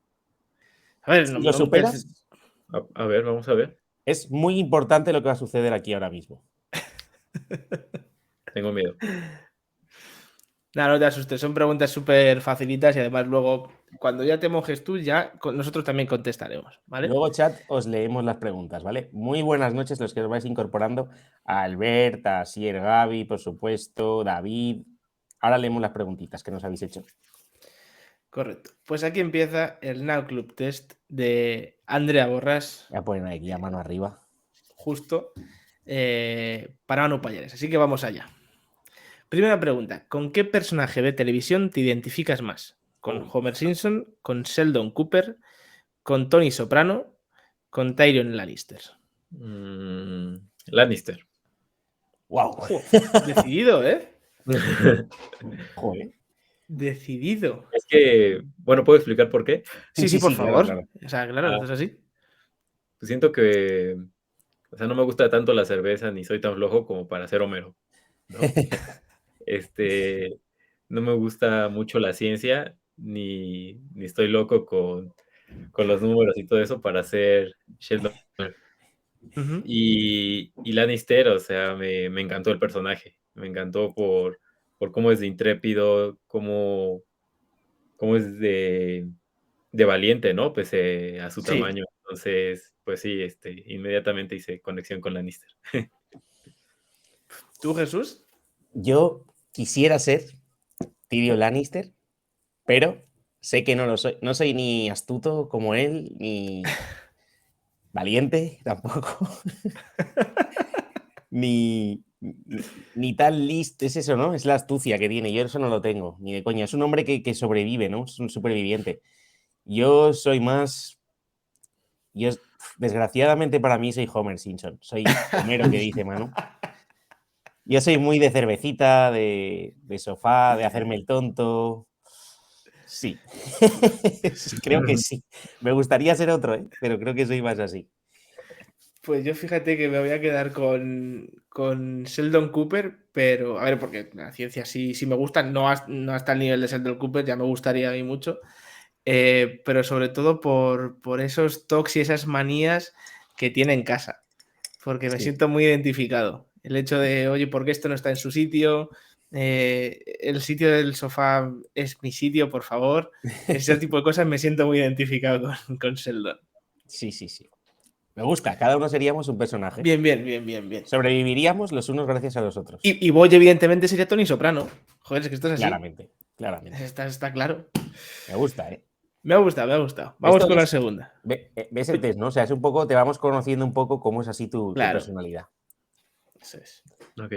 a ver, Si lo superas, A ver, vamos a ver. es muy importante lo que va a suceder aquí ahora mismo. Tengo miedo. nada, no te asustes, son preguntas súper facilitas y además luego, cuando ya te mojes tú, ya nosotros también contestaremos, ¿vale? Luego, chat, os leemos las preguntas, ¿vale? Muy buenas noches los que os vais incorporando. A Albert, a Sier Gaby, por supuesto, David. Ahora leemos las preguntitas que nos habéis hecho. Correcto. Pues aquí empieza el Now Club Test de Andrea Borras, Voy a poner aquí a mano arriba. justo para Manu Payares. Así que vamos allá. Primera pregunta: ¿con qué personaje de televisión te identificas más? ¿Con Uy. Homer Simpson? ¿Con Sheldon Cooper? ¿Con Tony Soprano? ¿Con Tyrion Lannister? Lannister. ¡Wow! Decidido, ¿eh? Joder. Decidido. Es que, bueno, ¿puedo explicar por qué? Sí, sí, Sí, por sí, claro, favor. claro. O sea, claro, Ah, esto es así. pues siento que, o sea, no me gusta tanto la cerveza ni soy tan flojo como para ser Homero, ¿no? Este, no me gusta mucho la ciencia, ni estoy loco con los números y todo eso para ser Sheldon. Ujú. Y Lannister, o sea, me encantó el personaje. Me encantó por cómo es de intrépido, cómo es de valiente, ¿no? Pese a su Sí. tamaño. Entonces, pues sí, inmediatamente hice conexión con Lannister. ¿Tú, Jesús? Yo quisiera ser Tyrion Lannister, pero sé que no lo soy. No soy ni astuto como él, ni valiente tampoco. Ni tan listo, es eso, ¿no? Es la astucia que tiene. Yo eso no lo tengo, ni de coña. Es un hombre que sobrevive, ¿no? Es un superviviente. Yo soy más. Yo, desgraciadamente para mí, soy Homer Simpson. Soy Homero, que dice Manu. Yo soy muy de cervecita, de sofá, de hacerme el tonto. Sí. Sí, creo que sí. Me gustaría ser otro, ¿eh? Pero creo que soy más así. Pues yo fíjate que me voy a quedar con Sheldon Cooper, pero a ver, porque la ciencia sí me gusta, no hasta el nivel de Sheldon Cooper, ya me gustaría a mí mucho, pero sobre todo por esos tocs y esas manías que tiene en casa, porque me Sí. siento muy identificado. El hecho de, oye, ¿por qué esto no está en su sitio? El sitio del sofá es mi sitio, por favor. Ese tipo de cosas me siento muy identificado con Sheldon. Sí, sí, sí. Me gusta. Cada uno seríamos un personaje. Bien, bien, bien, bien, bien. Sobreviviríamos los unos gracias a los otros. Y Boy, evidentemente, sería Tony Soprano. Joder, es que esto es así. Claramente, claramente. Está claro. Me gusta, ¿eh? Me ha gustado, me ha gustado. Vamos Esto con la es. segunda. ¿Ves el test, no? O sea, es un poco. Te vamos conociendo un poco cómo es así tu Claro. personalidad. Eso es. Ok.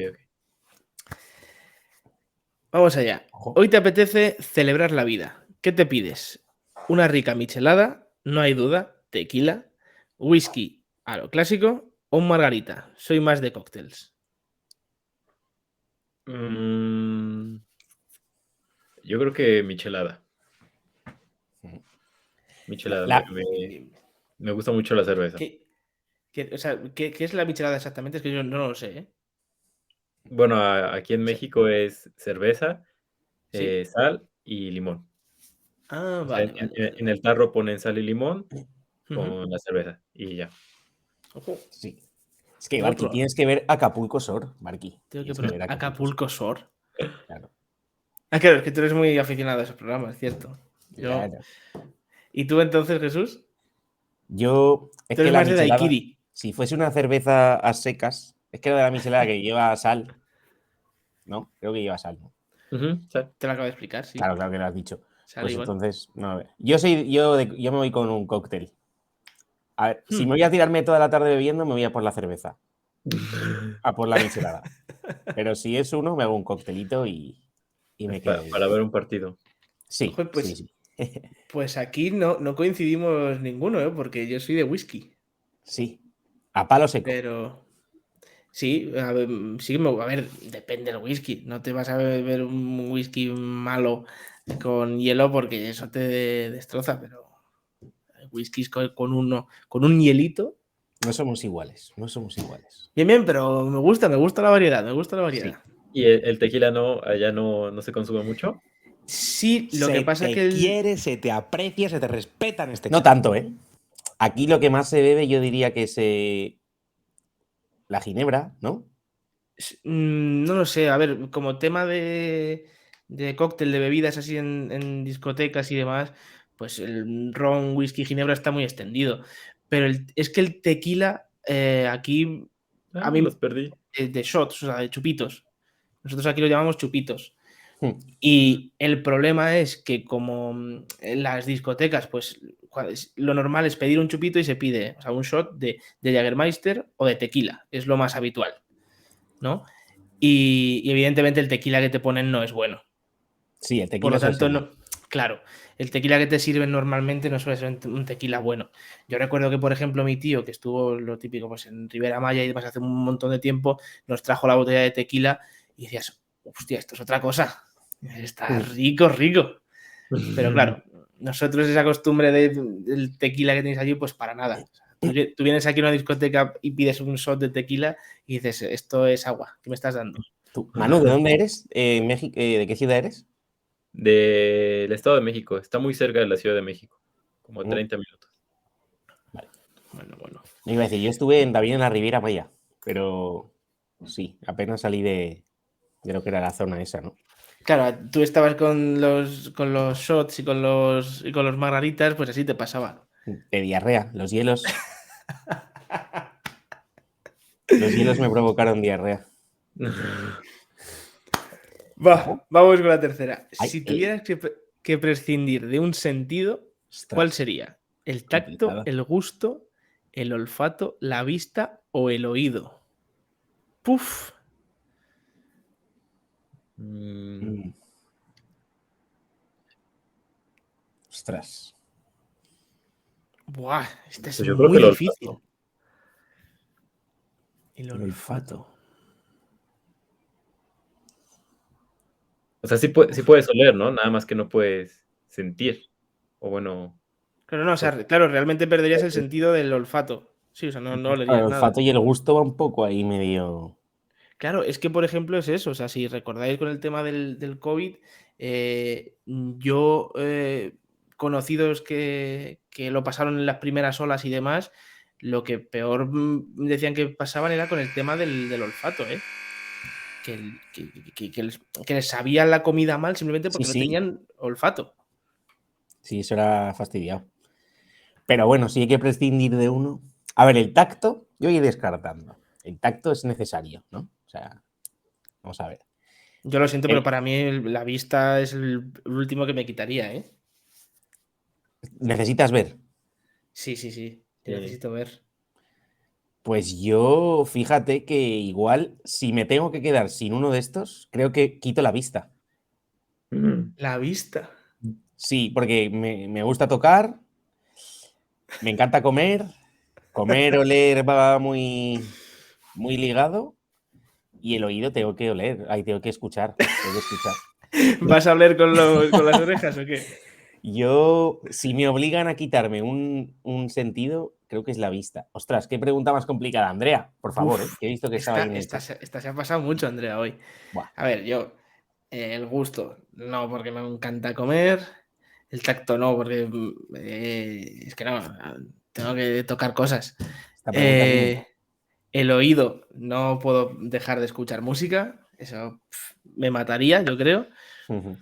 Vamos allá. Ojo. Hoy te apetece celebrar la vida. ¿Qué te pides? Una rica michelada, no hay duda, tequila, whisky a lo clásico o un margarita. Soy más de cócteles. Mm, yo creo que michelada. La, Michelada, la- Bien, bien. me gusta mucho la cerveza. ¿Qué, O sea, ¿qué es la michelada exactamente? Es que yo no lo sé, ¿eh? Bueno, aquí en O sea, México es cerveza, ¿sí? sal y limón. Ah, O sea, vale, vale, vale. en el tarro ponen sal y limón Ujú. con la cerveza y ya. Ojo, Sí. Es que, tengo que Barqui, probar. tienes que ver Acapulco Shore, Barqui. Tengo que Tienes que probar. ver Acapulco Shore. Acapulco Shore. Claro, Ah, claro, es que tú eres muy aficionado a esos programas, cierto. Yo... claro. ¿Y tú entonces, Jesús? Es Tú que eres la más de michelada, daiquiri. si fuese una cerveza a secas, es que lo de la michelada que lleva sal, ¿no? Creo que lleva sal, ¿no? Ujú. Sal. Te lo acabo de explicar, Claro, sí. claro que lo has dicho. Sale Pues igual. entonces, no, a ver. Yo me voy con un cóctel. A ver, si Hmm. me voy a tirarme toda la tarde bebiendo, me voy a por la cerveza, a por la michelada. Pero si es uno, me hago un coctelito y me quedo bien. Para ver un partido. Sí, Ojo, sí, pues, sí. pues aquí no coincidimos ninguno, ¿eh? Porque yo soy de whisky. Sí, a palo seco. Pero sí, a ver, sí, a ver, depende del whisky. No te vas a beber un whisky malo con hielo porque eso te destroza, pero hay whiskies con un hielito. No somos iguales, no somos iguales. Bien, bien, pero me gusta la variedad, me gusta la Sí. variedad. ¿Y el tequila allá no se consume mucho? Sí, lo que Se pasa te que quiere, se te aprecia, se te respeta en este No chat. tanto, ¿eh? Aquí lo que más se bebe, yo diría que es la ginebra, ¿no? no lo sé, a ver, como tema de cóctel, de bebidas así en discotecas y demás, pues el ron, whisky, ginebra está muy extendido. Pero es que el tequila aquí, a mí, Los perdí. de shots, o sea, de chupitos. Nosotros aquí lo llamamos chupitos. Hmm. Y el problema es que como en las discotecas, pues lo normal es pedir un chupito y se pide, o sea, un shot de Jägermeister o de tequila, es lo más habitual, ¿no? Y evidentemente el tequila que te ponen no es bueno. Sí, el Por tequila lo suele ser tanto, malo. no, claro, el tequila que te sirven normalmente no suele ser un tequila bueno. Yo recuerdo que, por ejemplo, mi tío, que estuvo lo típico pues, en Ribera Maya y demás hace un montón de tiempo, nos trajo la botella de tequila y decías, hostia, esto es otra cosa. Está rico, rico. Pero claro, nosotros esa costumbre del tequila que tenéis allí, pues para nada. O sea, tú vienes aquí a una discoteca y pides un shot de tequila y dices, esto es agua, ¿qué me estás dando? Tú, Manu, ¿de dónde eres? México, ¿de qué ciudad eres? Del Estado de México. Está muy cerca de la Ciudad de México. Como a 30 minutos. Vale. Bueno. Me iba a decir, yo estuve también en la Riviera Maya, pero sí, apenas salí de lo que era la zona esa, ¿no? Claro, tú estabas con los shots y con los margaritas, pues así te pasaba. De diarrea, los hielos. Los hielos me provocaron diarrea. Ojo. Vamos con la tercera. Ay, Si tuvieras que prescindir de un sentido, ¿cuál ostras, sería? ¿El tacto, complicada. el gusto, el olfato, la vista o el oído? Puf. Mm. Ostras. Buah, esta es Pues yo creo que muy el difícil. olfato. El El olfato. olfato. O sea, sí puedes oler, ¿no? Nada más que no puedes sentir. O bueno. Claro, no, o sea, claro, realmente perderías el sentido del olfato. Sí, o sea, no El olerías nada. olfato y el gusto va un poco ahí medio. Claro, es que, por ejemplo, es eso. O sea, si recordáis con el tema del COVID, yo, conocidos que lo pasaron en las primeras olas y demás, lo que peor decían que pasaban era con el tema del olfato, ¿eh? Que les sabía la comida mal simplemente Sí, porque no sí, tenían olfato. sí, eso era fastidiado. Pero bueno, si hay que prescindir de uno. A ver, el tacto, yo voy descartando. El tacto es necesario, ¿no? O sea, vamos a ver. Yo lo siento, pero para mí la vista es el último que me quitaría, ¿eh? Necesitas ver. Sí. Yo necesito ver. Pues yo, fíjate que igual, si me tengo que quedar sin uno de estos, creo que quito la vista. La vista. Sí, porque me gusta tocar, me encanta comer, oler va muy, muy ligado y el oído tengo que oler, ahí tengo que escuchar, ¿Vas a hablar con las orejas o qué? Yo, si me obligan a quitarme un sentido, creo que es la vista. Ostras, qué pregunta más complicada, Andrea, por favor, que he visto que estaba ahí en el chat. Esta se ha pasado mucho, Andrea, hoy. Buah. A ver, yo, el gusto, no, porque me encanta comer. El tacto, no, porque es que no, tengo que tocar cosas. Esta pregunta es El oído, no puedo dejar de escuchar música. Eso me mataría, yo creo. Ujú.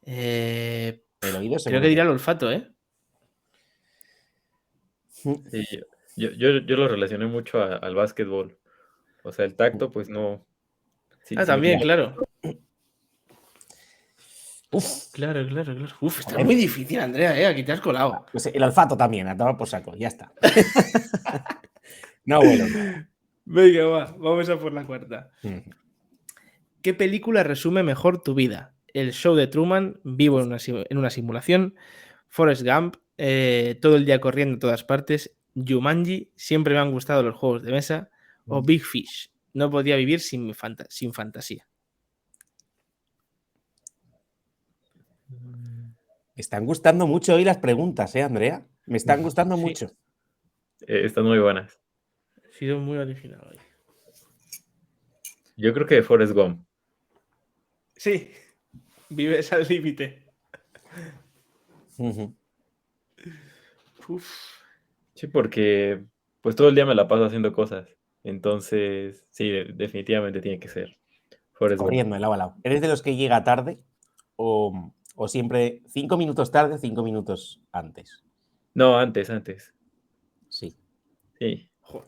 El oído creo seguro que diría el olfato, ¿eh? Sí, yo lo relacioné mucho al básquetbol. O sea, el tacto, pues no. Sí, sí me También, quita. claro. Uf, Claro. Uf, está Joder. muy difícil, Andrea, ¿eh? Aquí te has colado. pues el olfato también, a tomar por saco, ya está. No, bueno. Venga, vamos a por la cuarta. Ujú. ¿Qué película resume mejor tu vida? El show de Truman, Vivo en una simulación, Forrest Gump, Todo el día corriendo en todas partes, Jumanji, Siempre me han gustado los juegos de mesa, o Big Fish, No podía vivir sin fantasía. Me están gustando mucho hoy las preguntas, Andrea? Me están gustando Sí. mucho. Están muy buenas. Ha sido muy original hoy. Yo creo que Forrest Gump. Sí, vives al límite. Ujú. Uf. Sí, porque pues todo el día me la paso haciendo cosas. Entonces, sí, definitivamente tiene que ser Forrest Gump. Corriendo de lado a lado. ¿Eres de los que llega tarde o siempre 5 minutos tarde, 5 minutos antes? No, antes. Sí. Sí. Joder.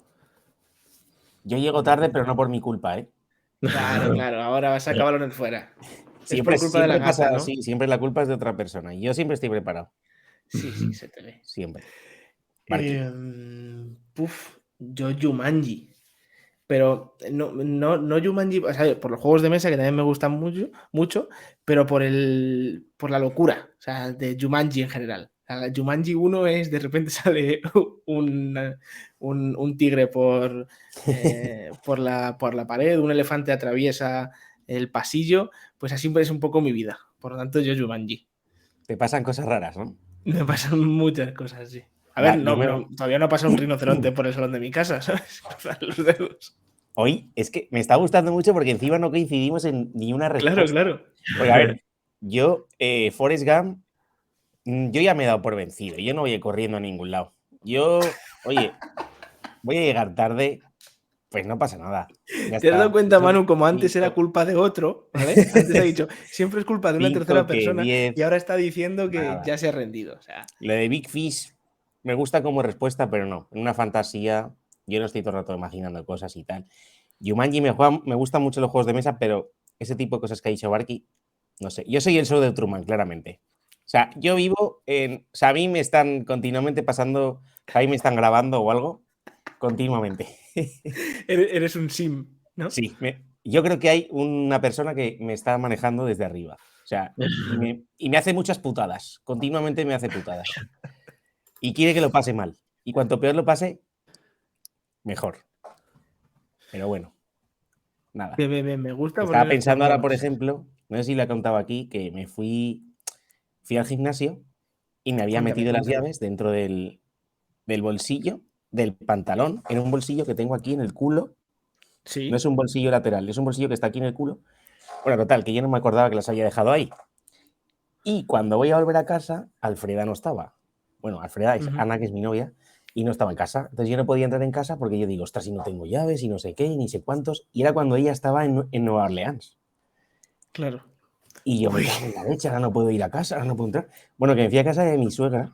Yo llego tarde, pero no por mi culpa, ¿eh? Claro, ahora vas a acabar balones fuera. Es por culpa de la Siempre pasa gata, ¿no? así, siempre la culpa es de otra persona. Y yo siempre estoy preparado. Sí, se te ve. Siempre. Marquín. Yo Jumanji. Pero no Jumanji, o sea, por los juegos de mesa que también me gustan mucho, pero por la locura, o sea, de Jumanji en general. O sea, Jumanji 1 es de repente sale un tigre por la pared, un elefante atraviesa el pasillo, pues así es un poco mi vida. Por lo tanto, yo Jumanji. Te pasan cosas raras, ¿no? Me pasan muchas cosas así. A Va, ver, todavía no ha pasado un rinoceronte por el salón de mi casa, ¿sabes? Cruzar los dedos. Hoy es que me está gustando mucho porque encima no coincidimos en ni una respuesta. Claro. Porque, a ver, yo, Forrest Gump, yo ya me he dado por vencido. Yo no voy a ir corriendo a ningún lado. Yo, oye, voy a llegar tarde, pues no pasa nada. Ya ¿Te has dado está. cuenta, Son Manu, como antes era 5, culpa de otro? ¿Vale? Antes ha dicho, siempre es culpa de una tercera que persona 10. y ahora está diciendo que Nada. ya se ha rendido. O sea, Lo de Big Fish me gusta como respuesta, pero no. En una fantasía, yo no estoy todo el rato imaginando cosas y tal. Jumanji me gustan mucho los juegos de mesa, pero ese tipo de cosas que ha dicho Barky, no sé. Yo soy el show de Truman, claramente. O sea, yo vivo en. O sea, a mí me están continuamente pasando. A mí me están grabando o algo. Continuamente. eres un sim, ¿no? Sí, yo creo que hay una persona que me está manejando desde arriba. O sea, y me hace muchas putadas. Continuamente me hace putadas. Y quiere que lo pase mal. Y cuanto peor lo pase, mejor. Pero bueno, nada. Me gusta porque Estaba eres por pensando ahora, por monos. ejemplo, no sé si le he contado aquí, que me fui al gimnasio y me había Cuéntame. metido las llaves dentro del bolsillo del pantalón, en un bolsillo que tengo aquí en el culo. No Sí. es un bolsillo lateral, es un bolsillo que está aquí en el culo. Bueno, total, que yo no me acordaba que las había dejado ahí. Y cuando voy a volver a casa, Alfreda no estaba. Bueno, Alfreda es Ana, que es mi novia, y no estaba en casa. Entonces yo no podía entrar en casa porque yo digo, ostras, si no tengo llaves y no sé qué, y ni sé cuántos. Y era cuando ella estaba en Nueva Orleans. Claro. Y yo me cago en la leche, ahora no puedo ir a casa, ahora no puedo entrar. Bueno, que me fui a casa de mi suegra,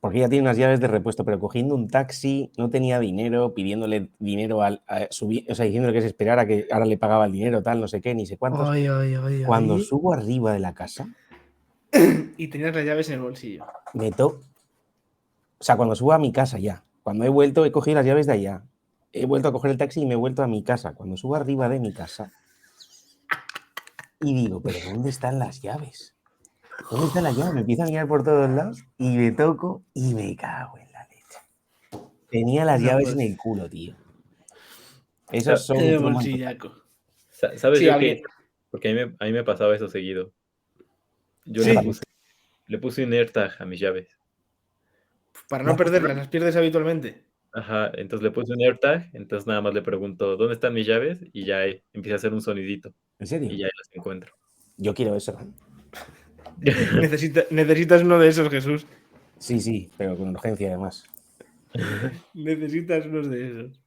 porque ella tiene unas llaves de repuesto, pero cogiendo un taxi, no tenía dinero, pidiéndole dinero subir, o sea, diciéndole que se esperara, que ahora le pagaba el dinero, tal, no sé qué, ni sé cuántos. Cuando subo arriba de la casa, Y tenías las llaves en el bolsillo. o sea, cuando subo a mi casa ya, cuando he vuelto, he cogido las llaves de allá, he vuelto a coger el taxi y me he vuelto a mi casa. Cuando subo arriba de mi casa y digo, ¿pero dónde están las llaves? ¿Dónde están las llaves? Me empiezo a mirar por todos lados y me toco y me cago en la leche. Tenía las No, llaves en pues. el culo, tío. Esos son El Truman total. bolsillaco. ¿Sabes Sí, yo alguien. qué? Porque a mí me pasaba eso seguido. Yo Sí. le puse un AirTag a mis llaves. Para no perderlas, las pierdes habitualmente. Ajá, entonces le puse un AirTag, entonces nada más le pregunto, ¿dónde están mis llaves? Y ya empieza a hacer un sonidito ¿En serio? y ya las encuentro. Yo quiero eso. Necesitas uno de esos, Jesús. Sí, pero con urgencia además. Necesitas uno de esos.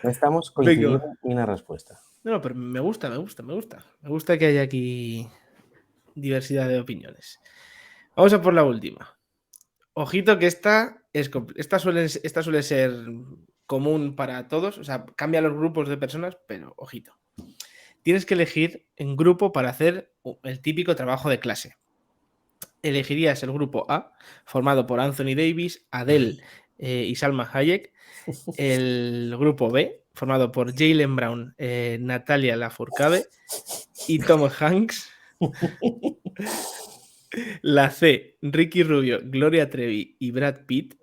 No estamos Venga. coincidiendo en una respuesta. No, pero me gusta. Me gusta que haya aquí diversidad de opiniones. Vamos a por la última. Ojito que esta suele ser común para todos. O sea, cambia los grupos de personas, pero ojito. Tienes que elegir en grupo para hacer el típico trabajo de clase. Elegirías el grupo A, formado por Anthony Davis, Adele y Salma Hayek. El grupo B, formado por Jaylen Brown, Natalia Lafourcade y Tom Hanks. La C, Ricky Rubio, Gloria Trevi y Brad Pitt.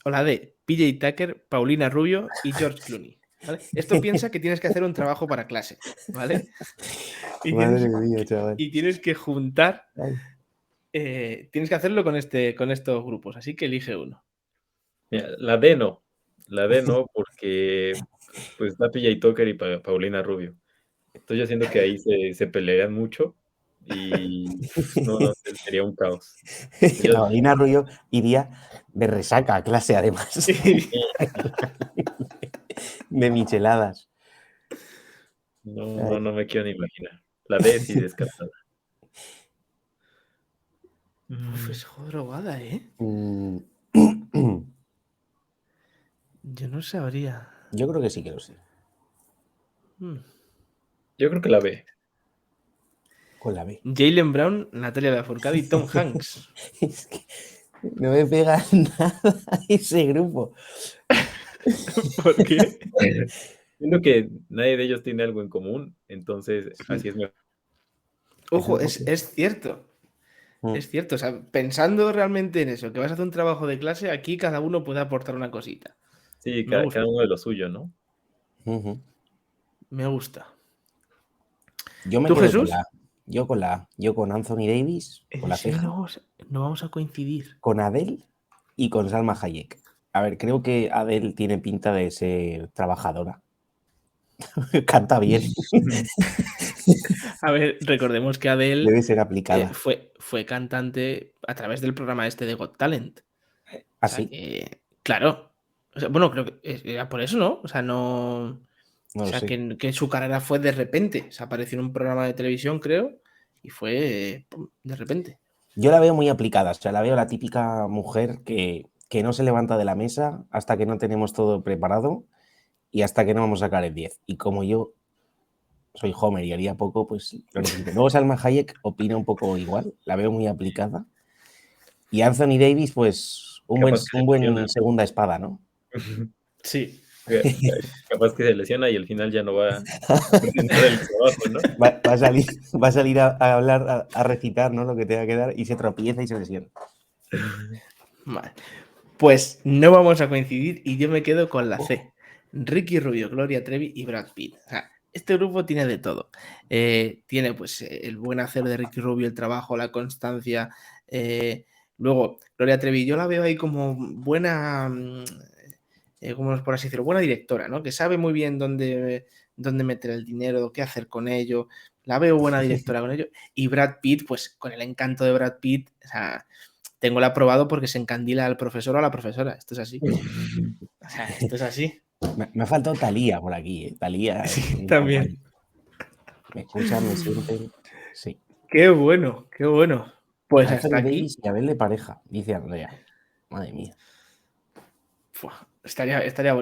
O la D, PJ Tucker, Paulina Rubio y George Clooney. ¿Vale? Esto piensa que tienes que hacer un trabajo para clase, ¿vale? Madre mía, chaval. Y tienes que juntar, Ay. tienes que hacerlo con estos grupos, así que elige uno. Mira, la D no porque pues está PJ Tucker y Paulina Rubio. Entonces yo siento que ahí se pelean mucho y no, sería un caos. Paulina Rubio iría de resaca a clase además. De micheladas. No me quiero ni imaginar. La D sí descartada. Uf, es drogada, ¿eh? Yo no sabría. Yo creo que sí que lo sé. Yo creo que la B. Con la B. Jaylen Brown, Natalia Lafourcade y Tom Hanks. Es que no me pega nada ese grupo. ¿Por qué? Siento que nadie de ellos tiene algo en común, entonces así es mejor. Ojo, es cierto. Es cierto, o sea, pensando realmente en eso, que vas a hacer un trabajo de clase, aquí cada uno puede aportar una cosita. Sí, Me gusta. cada uno de lo suyo, ¿no? Me gusta. Yo me ¿Tú, quedo Jesús? con la A. Yo con la A. Yo con Anthony Davis, con la ceja, No vamos a coincidir. con Adele y con Salma Hayek. A ver, creo que Adele tiene pinta de ser trabajadora. Canta bien. A ver, recordemos que Adele Debe ser aplicada. fue cantante a través del programa este de Got Talent. ¿Ah, O sea sí? que, claro. O sea, bueno, creo que era por eso, ¿no? O sea, no. No O lo sea, sé. que su carrera fue de repente. Se apareció en un programa de televisión, creo, y fue pum, de repente. Yo la veo muy aplicada. O sea, la veo la típica mujer que no se levanta de la mesa hasta que no tenemos todo preparado y hasta que no vamos a sacar el 10. Y como yo soy Homer y haría poco, pues lo necesito. Luego Salma Hayek opina un poco igual. La veo muy aplicada. Y Anthony Davis, pues un buen segunda espada, ¿no? Sí. Capaz que se lesiona y al final ya no va a presentar el trabajo, ¿no? Va a salir a hablar, a recitar, ¿no? Lo que tenga que dar y se tropieza y se lesiona. Vale. Pues no vamos a coincidir y yo me quedo con la C. Ricky Rubio, Gloria Trevi y Brad Pitt. O sea, este grupo tiene de todo. Tiene pues el buen hacer de Ricky Rubio, el trabajo, la constancia. Luego, Gloria Trevi, yo la veo ahí como buena, como por así decirlo, buena directora, ¿no? Que sabe muy bien dónde meter el dinero, qué hacer con ello. La veo buena directora con ello. Y Brad Pitt, pues con el encanto de Brad Pitt, o sea, tengo la aprobado porque se encandila al profesor o a la profesora. Esto es así. O sea, esto es así. Me ha faltado Thalía por aquí, ¿eh? Thalía. Sí, también. Me escuchan, me sienten. Sí. Qué bueno, qué bueno. Pues Anthony hasta aquí. Davis y Abel de pareja, dice Andrea. Madre mía. Estaría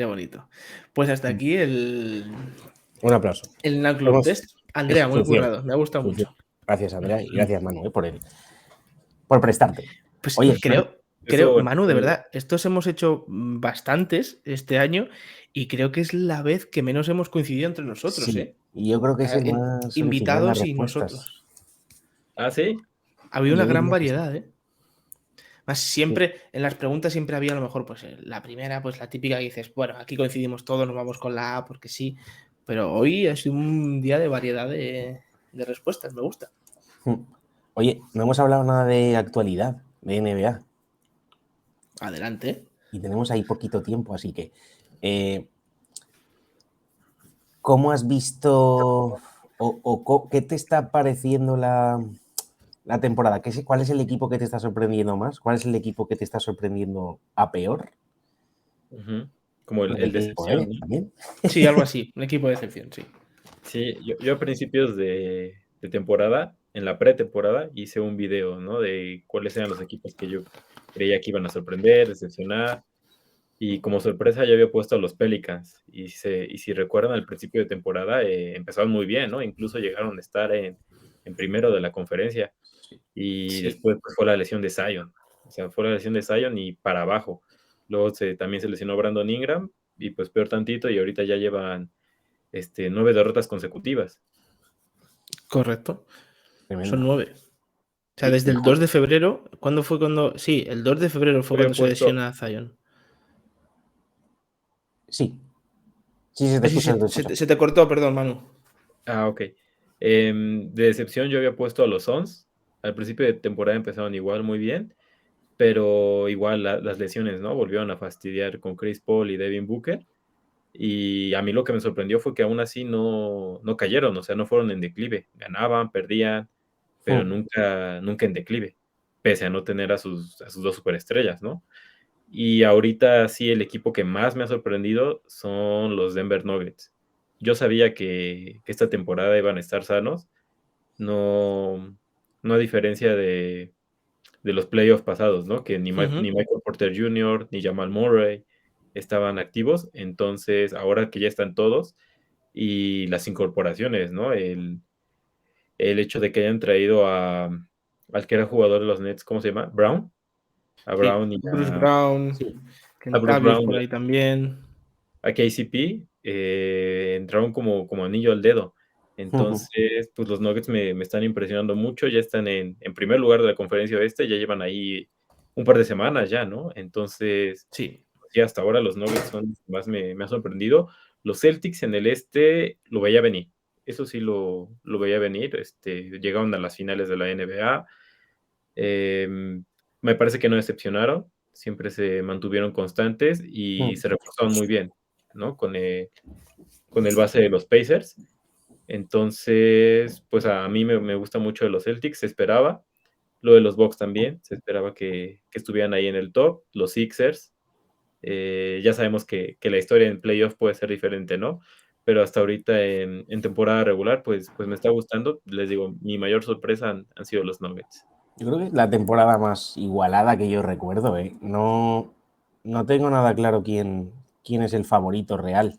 bonito. Pues hasta aquí Un aplauso. el NACLub Test. Andrea, muy currado. Me ha gustado mucho. Gracias, Andrea, y gracias, Manu, por prestarte. Pues oye, creo, Manu, de verdad, estos hemos hecho bastantes este año y creo que es la vez que menos hemos coincidido entre nosotros, sí, ¿eh? Y yo creo que es el más invitados y nosotros. ¿Ah, sí? Había una gran variedad, ¿eh? Más siempre, en las preguntas siempre había a lo mejor, pues la primera, pues la típica que dices, bueno, aquí coincidimos todos, nos vamos con la A porque sí, pero hoy ha sido un día de variedad de respuestas, me gusta. Oye, no hemos hablado nada de actualidad, de NBA. Adelante. Y tenemos ahí poquito tiempo, así que ¿cómo has visto qué te está pareciendo la temporada? ¿Cuál es el equipo que te está sorprendiendo más? ¿Cuál es el equipo que te está sorprendiendo a peor? Como Por el equipo, decepción, ¿no? también. Sí, algo así. Un equipo de excepción, sí. Sí, yo a principios de temporada, en la pretemporada, hice un video, ¿no? De cuáles eran los equipos que yo creía que iban a sorprender, decepcionar. Y como sorpresa ya había puesto a los Pelicans. Y si recuerdan, al principio de temporada empezaron muy bien, ¿no? Incluso llegaron a estar en primero de la conferencia. Y Sí. después pues, fue la lesión de Zion. O sea, fue la lesión de Zion y para abajo. Luego también se lesionó Brandon Ingram y pues peor tantito y ahorita ya llevan 9 derrotas consecutivas. Correcto. Tremendo. Son 9. O sea, Sí, desde el 2 de febrero, ¿cuándo fue cuando...? Sí, el 2 de febrero fue Había cuando se puesto- lesiona Zion. Sí. Sí, se te Sí, escucha, se te escucha. se te cortó, perdón, Manu. Ok. De decepción yo había puesto a los Suns. Al principio de temporada empezaron igual muy bien, pero igual las lesiones, ¿no? Volvieron a fastidiar con Chris Paul y Devin Booker. Y a mí lo que me sorprendió fue que aún así no cayeron, o sea, no fueron en declive. Ganaban, perdían, pero nunca en declive, pese a no tener a sus dos superestrellas, ¿no? Y ahorita sí el equipo que más me ha sorprendido son los Denver Nuggets. Yo sabía que esta temporada iban a estar sanos, no a diferencia de los playoffs pasados, ¿no? Que ni Michael Porter Jr., ni Jamal Murray estaban activos, entonces ahora que ya están todos y las incorporaciones, ¿no? El hecho de que hayan traído al que era jugador de los Nets, ¿cómo se llama? Brown, a Sí. Brown y Bruce Brown, Sí. a Bruce Kentavious Brown, por ahí también. a KCP, entraron como anillo al dedo. Entonces, pues los Nuggets me están impresionando mucho, ya están en primer lugar de la conferencia oeste, ya llevan ahí un par de semanas ya, ¿no? Entonces, Sí. sí, hasta ahora los Nuggets son los que más me ha sorprendido. Los Celtics en el este lo veía venir, eso sí lo veía venir, llegaron a las finales de la NBA, me parece que no decepcionaron, siempre se mantuvieron constantes y se reforzaron muy bien, ¿no? Con el base de los Pacers. Entonces, pues a mí me gusta mucho de los Celtics, se esperaba. Lo de los Bucks también, se esperaba que estuvieran ahí en el top. Los Sixers, ya sabemos que la historia en playoff puede ser diferente, ¿no? Pero hasta ahorita en temporada regular, pues me está gustando. Les digo, mi mayor sorpresa han sido los Nuggets. Yo creo que es la temporada más igualada que yo recuerdo, ¿eh? No tengo nada claro quién es el favorito real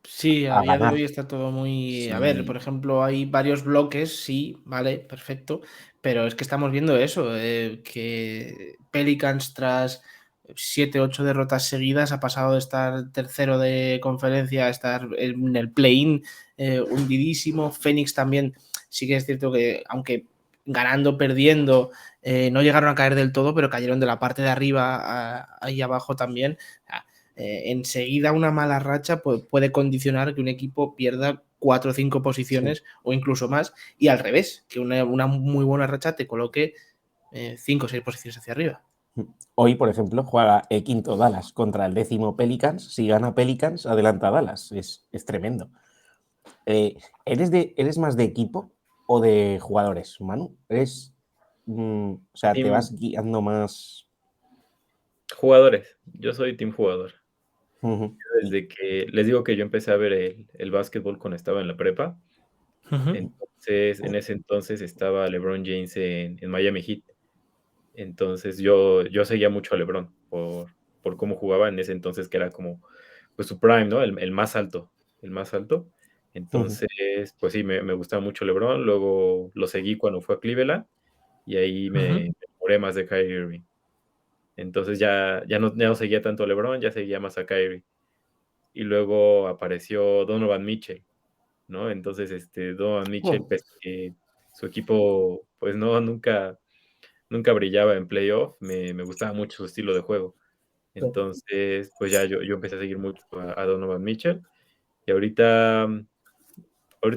Sí, a a día de ganar. hoy está todo muy... A ver, por Sí. ejemplo, hay varios bloques, sí, vale, perfecto, pero es que estamos viendo eso, que Pelicans tras 7, 8 derrotas seguidas ha pasado de estar tercero de conferencia a estar en el play-in hundidísimo. Phoenix también, sí que es cierto que aunque ganando, perdiendo, no llegaron a caer del todo, pero cayeron de la parte de arriba ahí abajo también. Enseguida una mala racha puede condicionar que un equipo pierda 4 o 5 posiciones o incluso más, y al revés, que una muy buena racha te coloque 5 o 6 posiciones hacia arriba. Hoy, por ejemplo, juega el quinto Dallas contra el 10º Pelicans. Si gana Pelicans, adelanta a Dallas. Es tremendo. ¿Eres más de equipo o de jugadores, Manu? O sea, te vas guiando más. Jugadores, yo soy team jugador. Y- Desde que les digo que yo empecé a ver el básquetbol cuando estaba en la prepa, entonces en ese entonces estaba LeBron James en Miami Heat. Entonces yo seguía mucho a LeBron por cómo jugaba en ese entonces, que era como pues su prime, ¿no? El más alto, el más alto. Entonces, pues sí, me gustaba mucho LeBron. Luego lo seguí cuando fue a Cleveland y ahí me enamoré más de Kyrie Irving. Entonces ya no seguía tanto a LeBron, ya seguía más a Kyrie. Y luego apareció Donovan Mitchell, ¿no? Entonces, Donovan Mitchell, pese a que su equipo, pues no, nunca brillaba en playoff, me gustaba mucho su estilo de juego. Entonces, pues ya yo empecé a seguir mucho a Donovan Mitchell y ahorita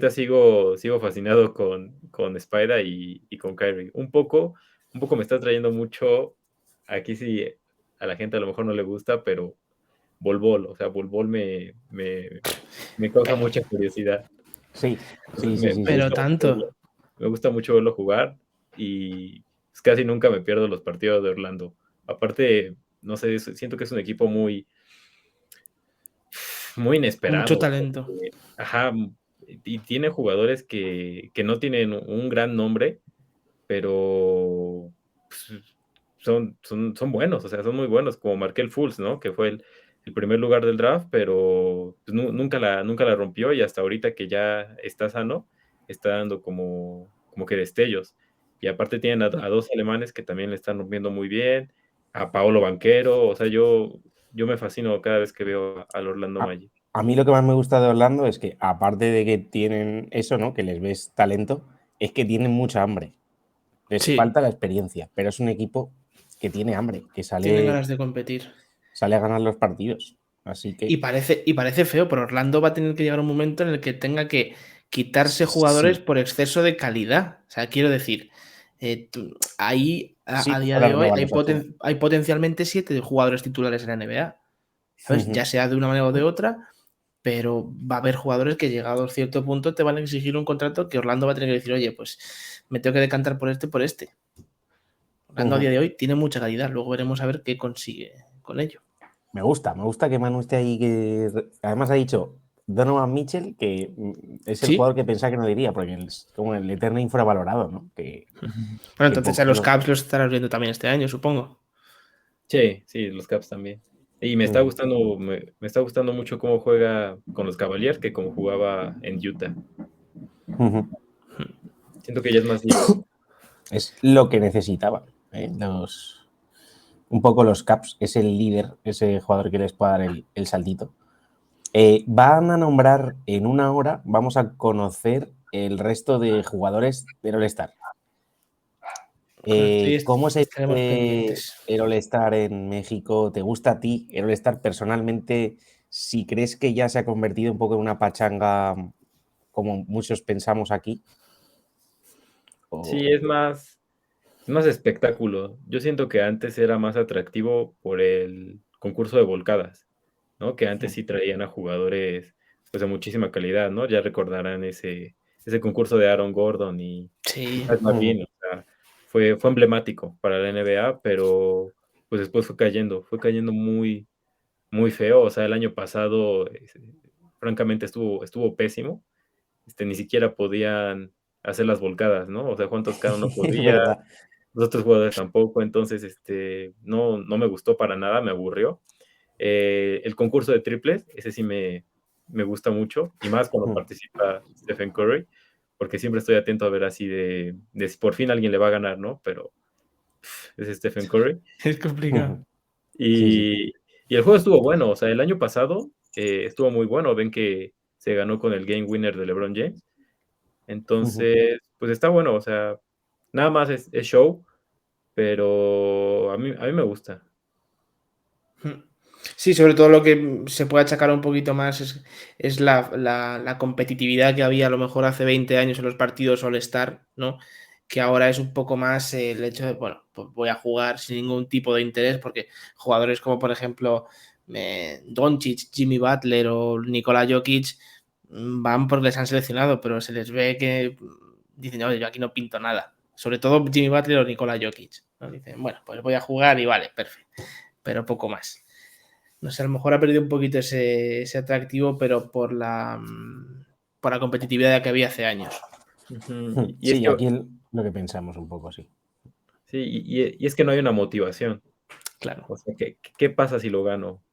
sigo fascinado con Spider y con Kyrie. Un poco me está trayendo mucho, aquí sí, a la gente a lo mejor no le gusta, pero Bol Bol, o sea, Bol Bol me causa mucha curiosidad. Sí, sí, sí, Me, sí, me sí. Pero gusta mucho tanto. verlo, me gusta mucho verlo jugar y pues, casi nunca me pierdo los partidos de Orlando. Aparte, no sé, siento que es un equipo muy Con mucho inesperado. talento. Ajá, y tiene jugadores que no tienen un gran nombre, pero pues, son buenos, o sea, son muy buenos, como Markel Fultz, ¿no? Que fue el primer lugar del draft, pero pues, nunca la rompió y hasta ahorita que ya está sano, está dando como que destellos. Y aparte tienen a dos alemanes que también le están rompiendo muy bien, a Paolo Banchero, o sea, yo me fascino cada vez que veo al Orlando A, Magic. a mí lo que más me gusta de Orlando es que, aparte de que tienen eso, ¿no? Que les ves talento, es que tienen mucha hambre. Les Sí, falta la experiencia, pero es un equipo que tiene hambre, que tienen sale ganas de competir. a ganar los partidos. Así que Y parece feo, pero Orlando va a tener que llegar un momento en el que tenga que quitarse jugadores sí, por exceso de calidad. O sea, quiero decir, ahí sí, a día para de hoy renovarlos a todos. hay potencialmente 7 jugadores titulares en la NBA. ¿Sabes? Ujú. Ya sea de una manera o de otra, pero va a haber jugadores que llegados a cierto punto te van a exigir un contrato que Orlando va a tener que decir, oye, pues me tengo que decantar por este. Orlando a día Ujú. de hoy tiene mucha calidad, luego veremos a ver qué consigue con ello. Me gusta que Manu esté ahí, que además ha dicho Donovan Mitchell, que es el Sí, jugador que pensaba que no diría, porque es como el eterno infravalorado, ¿no? bueno, Que entonces a pocos los lo... Caps los estarás viendo también este año, supongo. Sí, sí, los Caps también. Y me está Ujú. gustando, me está gustando mucho cómo juega con los Cavaliers que como jugaba en Utah. Ujú. Siento que ya es más libre. Es lo que necesitaban, ¿eh? Un poco los Caps, es el líder, ese jugador que les pueda dar el saltito. Van a nombrar en una hora, vamos a conocer el resto de jugadores del All-Star. Correcto, y ¿Cómo se estaremos vive pendientes. el All-Star en México? ¿Te gusta a ti el All-Star personalmente? Si crees que ya se ha convertido un poco en una pachanga como muchos pensamos aquí. Sí, O... es más espectáculo. Yo siento que antes era más atractivo por el concurso de volcadas, ¿no? Que antes sí traían a jugadores pues de muchísima calidad, ¿no? Ya recordarán ese concurso de Aaron Gordon y Sí, Pat McGee, o sea, fue emblemático para la NBA, pero pues después fue cayendo muy, muy feo. O sea, el año pasado, francamente, estuvo pésimo. Ni siquiera podían hacer las volcadas, ¿no? O sea, cuántos cada uno Es podía, verdad. los otros jugadores tampoco. Entonces, no me gustó para nada, me aburrió. El concurso de triples, ese sí me gusta mucho, y más cuando participa Stephen Curry, porque siempre estoy atento a ver así de si por fin alguien le va a ganar, ¿no? Pero es Stephen Curry. es complicado. Sí, sí. Y, y el juego estuvo bueno, o sea, el año pasado estuvo muy bueno, ven que se ganó con el game winner de LeBron James. Entonces, pues está bueno, o sea, nada más es show, pero a mí me gusta. Sí, sobre todo lo que se puede achacar un poquito más es la competitividad que había a lo mejor hace 20 años en los partidos All-Star, ¿no? Que ahora es un poco más el hecho de, bueno, pues voy a jugar sin ningún tipo de interés, porque jugadores como, por ejemplo, Doncic, Jimmy Butler o Nikola Jokic van porque les han seleccionado, pero se les ve que dicen, oye, yo aquí no pinto nada. Sobre todo Jimmy Butler o Nikola Jokic, ¿no? Dicen, bueno, pues voy a jugar y vale, perfecto, pero poco más. No sé, a lo mejor ha perdido un poquito ese atractivo, pero por la competitividad que había hace años. Ujú. Y es Sí, que, aquí lo que pensamos un poco, sí. sí, y es que no hay una motivación. Claro. O sea, ¿qué pasa si lo gano?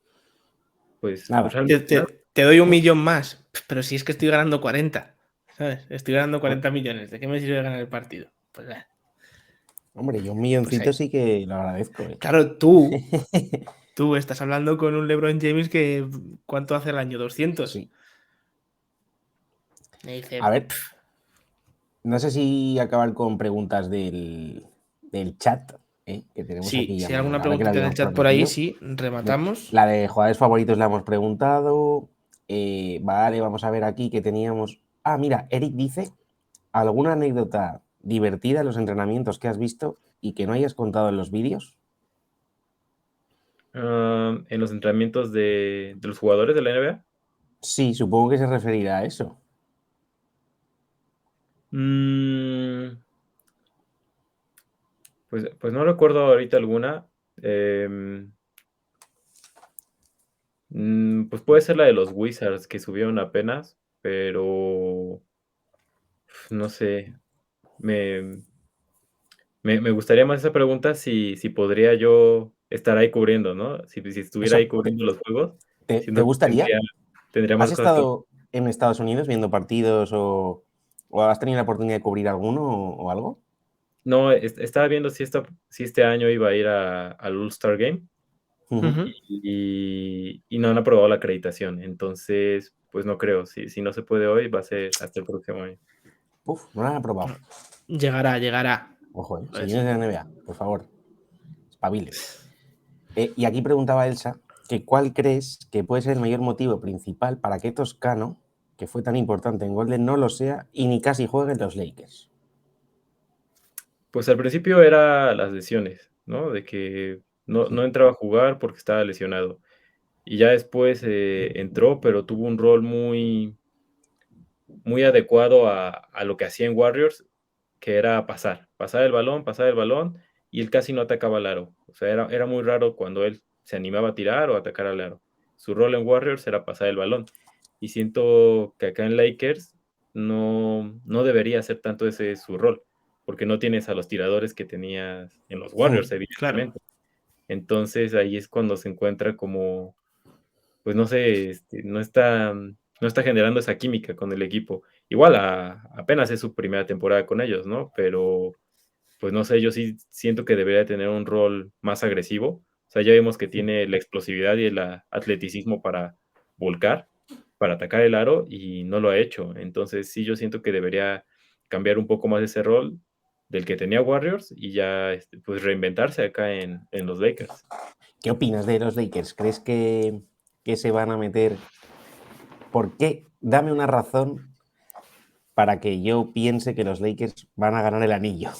Pues Nada. Te, realmente nada. te doy 1 millón más, pero si es que estoy ganando 40, ¿sabes? Estoy ganando 40 millones. ¿De qué me sirve ganar el partido? Pues, Hombre, yo un pues milloncito ahí. sí que lo agradezco, ¿eh? Claro, tú estás hablando con un LeBron James que ¿cuánto hace el año? 200. Sí. Me dice, A ver, no sé si acabar con preguntas del chat, que tenemos sí, aquí si ya, hay alguna ahora que lo preguntita del habíamos chat por ahí, prometido. sí, rematamos. La de jugadores favoritos la hemos preguntado. Vale, vamos a ver aquí que teníamos. Ah, mira, Eric dice: ¿alguna anécdota divertida en los entrenamientos que has visto y que no hayas contado en los vídeos? En los entrenamientos de los jugadores de la NBA. Sí, supongo que se referirá a eso. Pues no recuerdo ahorita alguna. Pues puede ser la de los Wizards que subieron apenas, pero no sé. Me, me gustaría más esa pregunta si podría yo estar ahí cubriendo, ¿no? Si estuviera ahí Eso, cubriendo los juegos, ¿te siento que gustaría? tendría ¿Has más cosas que... estado en Estados Unidos viendo partidos o has tenido la oportunidad de cubrir alguno o algo? No, estaba viendo si este año iba a ir al All-Star Game Ujú. Ujú. y no han aprobado la acreditación. Entonces, pues no creo. Si no se puede hoy, va a ser hasta el próximo año. Uf, no lo han aprobado. Llegará, llegará. Ojo, Pues señores de la NBA, por favor, espabilen. Y aquí preguntaba Elsa que cuál crees que puede ser el mayor motivo principal para que Toscano, que fue tan importante en Golden, no lo sea y ni casi juegue en los Lakers. Pues al principio era las lesiones, ¿no? De que no entraba a jugar porque estaba lesionado. Y ya después entró, pero tuvo un rol muy adecuado a lo que hacía en Warriors, que era pasar el balón, y él casi no atacaba al aro. O sea, era muy raro cuando él se animaba a tirar o a atacar al aro. Su rol en Warriors era pasar el balón. Y siento que acá en Lakers no debería ser tanto ese su rol, porque no tienes a los tiradores que tenías en los Warriors, Claro. evidentemente. Entonces ahí es cuando se encuentra como, pues no sé, no está generando esa química con el equipo. Igual apenas es su primera temporada con ellos, ¿no? Pero, pues no sé, yo sí siento que debería tener un rol más agresivo. O sea, ya vimos que tiene la explosividad y el atleticismo para volcar, para atacar el aro, y no lo ha hecho. Entonces, sí, yo siento que debería cambiar un poco más ese rol del que tenía Warriors y ya, pues reinventarse acá en los Lakers. ¿Qué opinas de los Lakers? ¿Crees que se van a meter? ¿Por qué? Dame una razón para que yo piense que los Lakers van a ganar el anillo.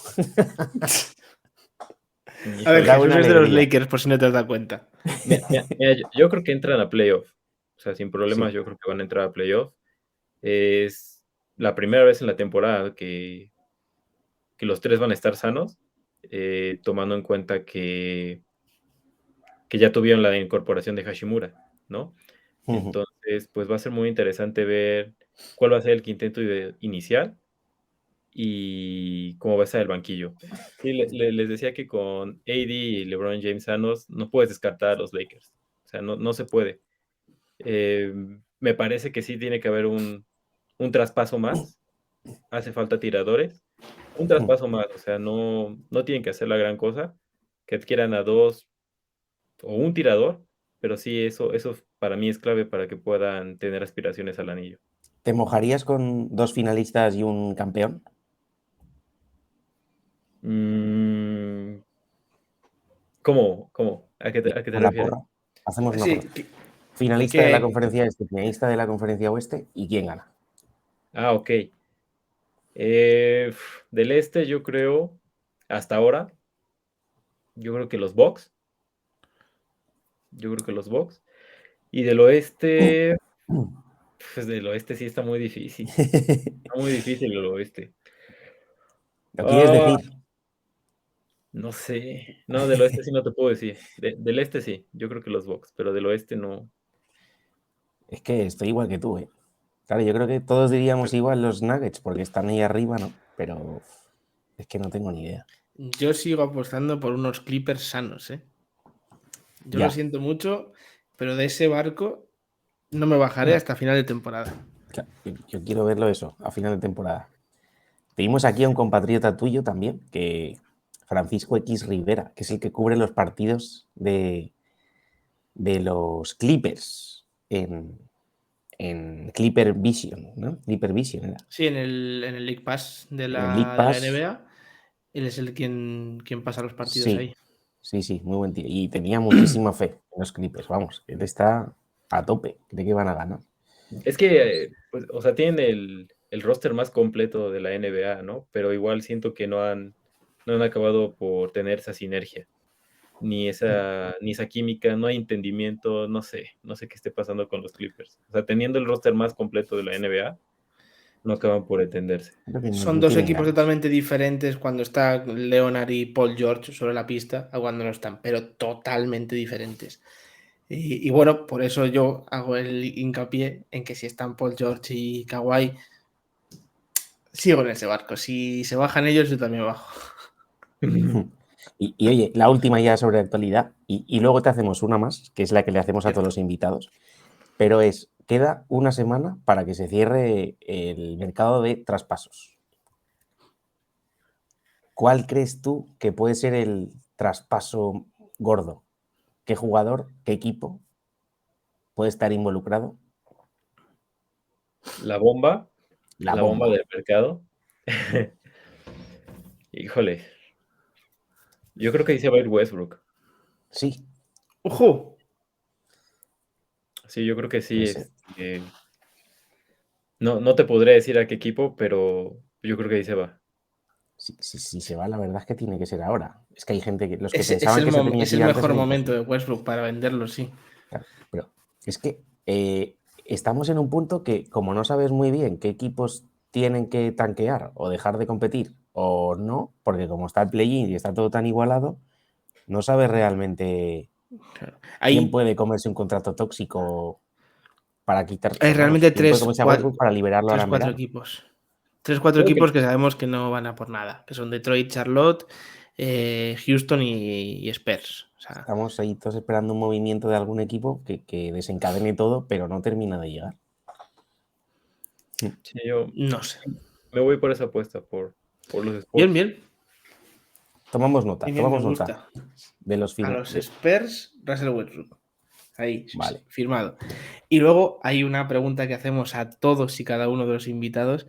A ver, Híjole. Da Jesús una es de los alegría. Lakers, por si no te has dado cuenta. Mira, yo creo que entran a playoff. O sea, sin problemas, Sí. yo creo que van a entrar a playoff. Es la primera vez en la temporada que los tres van a estar sanos, tomando en cuenta que ya tuvieron la incorporación de Hashimura, ¿no? Ujú. Entonces, pues va a ser muy interesante ver cuál va a ser el quinteto inicial y cómo va a estar el banquillo. Sí, les decía que con AD y LeBron James sanos no puedes descartar a los Lakers. O sea, no se puede. Me parece que sí tiene que haber un traspaso más. Hace falta tiradores. Un traspaso más, o sea, no tienen que hacer la gran cosa. Que adquieran a dos o un tirador, pero sí, eso para mí es clave para que puedan tener aspiraciones al anillo. ¿Te mojarías con dos finalistas y un campeón? Mm, ¿Cómo? ¿A qué te Con la refieres? porra. Hacemos una porra. Sí, Finalista de la que conferencia este, finalista de la conferencia oeste y quién gana. Ok. Del este, yo creo, hasta ahora, yo creo que los Bucks. Yo creo que los Bucks. Y del oeste, pues del oeste sí está muy difícil. Está muy difícil el oeste. ¿Lo quieres Ah, decir? no sé. No, del oeste sí no te puedo decir. Del este sí, yo creo que los Bucks, pero del oeste no. Es que estoy igual que tú, ¿eh? Claro, yo creo que todos diríamos igual los Nuggets porque están ahí arriba, ¿no? Pero es que no tengo ni idea. yo sigo apostando por unos Clippers sanos, ¿eh? Yo lo Ya, siento mucho, pero de ese barco no me bajaré hasta final de temporada. yo quiero verlo eso, a final de temporada. Tenemos aquí a un compatriota tuyo también, que Francisco X Rivera, que es el que cubre los partidos de los Clippers en Clipper Vision, ¿no? Clipper Vision era. Sí, en el League Pass de En el League la Pass, NBA, él es el quien pasa los partidos sí, ahí. sí, muy buen tío. Y tenía muchísima fe en los Clippers, vamos, él está a tope, cree que van a ganar. Es que, pues, o sea, tienen el roster más completo de la NBA, ¿no? Pero igual siento que no han acabado por tener esa sinergia. ni esa química, no hay entendimiento, no sé qué esté pasando con los Clippers. O sea, teniendo el roster más completo de la NBA, no acaban por entenderse. Creo que no Son dos tienen equipos ganas. totalmente diferentes cuando está Leonard y Paul George sobre la pista a cuando no están, pero totalmente diferentes. Y bueno, por eso yo hago el hincapié en que si están Paul George y Kawhi, sigo en ese barco. Si se bajan ellos, yo también bajo. Y oye, la última ya sobre actualidad, y luego te hacemos una más, que es la que le hacemos a todos los invitados, pero queda una semana para que se cierre el mercado de traspasos. ¿Cuál crees tú que puede ser el traspaso gordo? ¿Qué jugador, qué equipo puede estar involucrado? La bomba La bomba. del mercado. Híjole. Yo creo que ahí se va a ir Westbrook. Sí. ¡Ojo! Sí, yo creo que sí. Puede ser. No te podré decir a qué equipo, pero yo creo que ahí se va. Si se va, la verdad es que tiene que ser ahora. Es que hay gente que los que Es pensaban que se tenía el que ir antes mejor son momento de imposibles. Westbrook para venderlo, sí. Claro, pero es que estamos en un punto que, como no sabes muy bien qué equipos tienen que tanquear o dejar de competir o no, porque como está el play-in y está todo tan igualado, no sabes realmente Claro. quién Hay puede comerse un contrato tóxico para quitar. realmente ¿Quién puede comerse a Westbrook para liberarlo ahora en 3-4 verano? equipos. 3-4 Creo que equipos que sabemos que no van a por nada, que son Detroit, Charlotte, Houston y Spurs. O sea, Estamos ahí todos esperando un movimiento de algún equipo que desencadene todo, pero no termina de llegar. sí, yo no sé. me voy por esa apuesta, por los Spurs. Bien, bien. Tomamos nota, Bien, me tomamos nota gusta. de los A finales. los Spurs, Russell Westbrook. Ahí, Vale. firmado. Y luego hay una pregunta que hacemos a todos y cada uno de los invitados,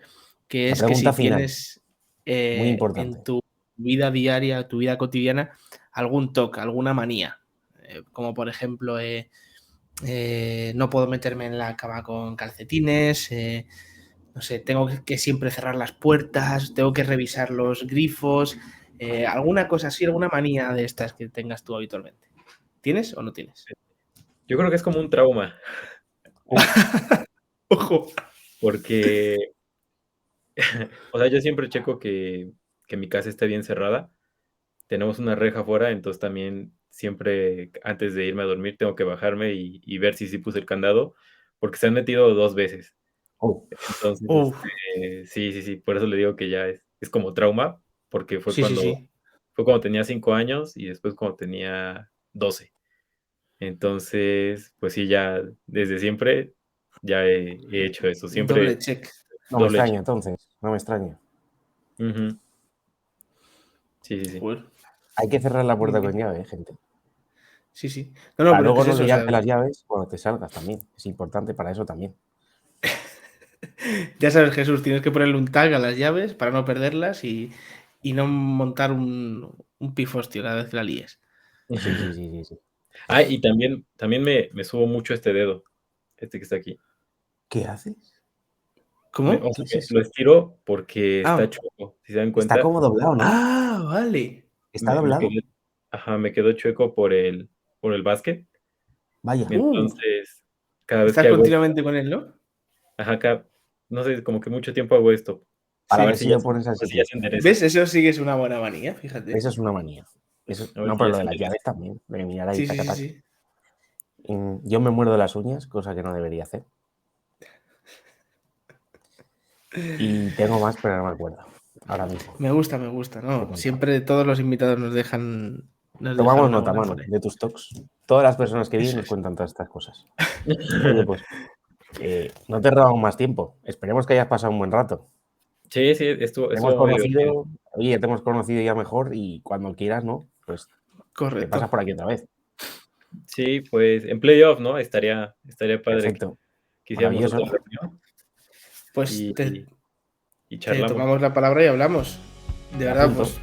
que La es que si pregunta final, tienes muy importante. en tu vida diaria, tu vida cotidiana, algún toque, alguna manía. Como por ejemplo, no puedo meterme en la cama con calcetines, no sé, tengo que siempre cerrar las puertas, tengo que revisar los grifos, alguna cosa así, alguna manía de estas que tengas tú habitualmente. ¿Tienes o no tienes? Yo creo que es como un trauma, Ojo. porque, o sea, yo siempre checo que mi casa esté bien cerrada. Tenemos una reja afuera, entonces también siempre antes de irme a dormir tengo que bajarme y ver si sí puse el candado, porque se han metido 2 veces. Oh, Entonces, Uf. sí, por eso le digo que ya es como trauma, porque fue Sí, sí. cuando tenía 5 años y después cuando tenía 12. Entonces, pues sí, ya desde siempre ya he hecho eso. Siempre Doble check. no me doble extraña check. entonces, no me extraña. Ujú. Sí. Joder. Hay que cerrar la puerta Bien, con bien. llave, gente. Sí. No, Para pero es luego que es no eso, o sea, olvidarte las llaves cuando te salgas también. Es importante para eso también. ya sabes, Jesús, tienes que ponerle un tag a las llaves para no perderlas y no montar un pifostio cada vez que la líes. Sí. Ah, y también me subo mucho este dedo, este que está aquí. ¿Qué haces? ¿Cómo? O sea, ¿Qué es eso? lo estiro porque Ah. está chueco, si se dan Está cuenta. como doblado, ¿no? Ah, vale. Está doblado. Me quedó chueco por el básquet. Vaya. Entonces, cada vez Estás que hago esto, continuamente con él, ¿no? no sé, como que mucho tiempo hago esto. Para Sí. ver si lo pones al si sitio. ya se endereza. ¿Ves? Eso sí que es una buena manía, fíjate. Eso es una manía. Eso, A ver no, si pero ya lo se de las endereza. llaves también. De mirar ahí, Sí. taca, taca. Yo me muerdo las uñas, cosa que no debería hacer. Y tengo más, pero no me acuerdo. Ahora mismo. Me gusta, ¿no? Siempre todos los invitados nos dejan. Tomamos una nota, buena Manu, frase. de tus talks. Todas las personas que vienen Eso nos es. cuentan todas estas cosas. Oye, pues, no te robamos más tiempo. Esperemos que hayas pasado un buen rato. Sí, Te hemos estuvo muy divertido. conocido, oye, te hemos conocido ya mejor y cuando quieras, ¿no? Pues te Correcto. pasas por aquí otra vez. Sí, pues en playoff, ¿no? Estaría padre Perfecto. que hiciéramos Maravilloso. otra reunión Pues y te charlamos. tomamos la palabra y hablamos. De verdad, Apunto. pues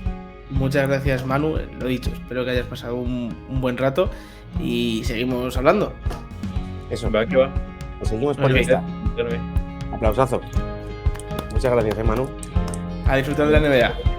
muchas gracias, Manu. Lo dicho, espero que hayas pasado un buen rato y seguimos hablando. Eso. Va, que va. Pues seguimos por Muy lista. Espérame. Aplausazo. Muchas gracias, Manu. A disfrutar de la NBA.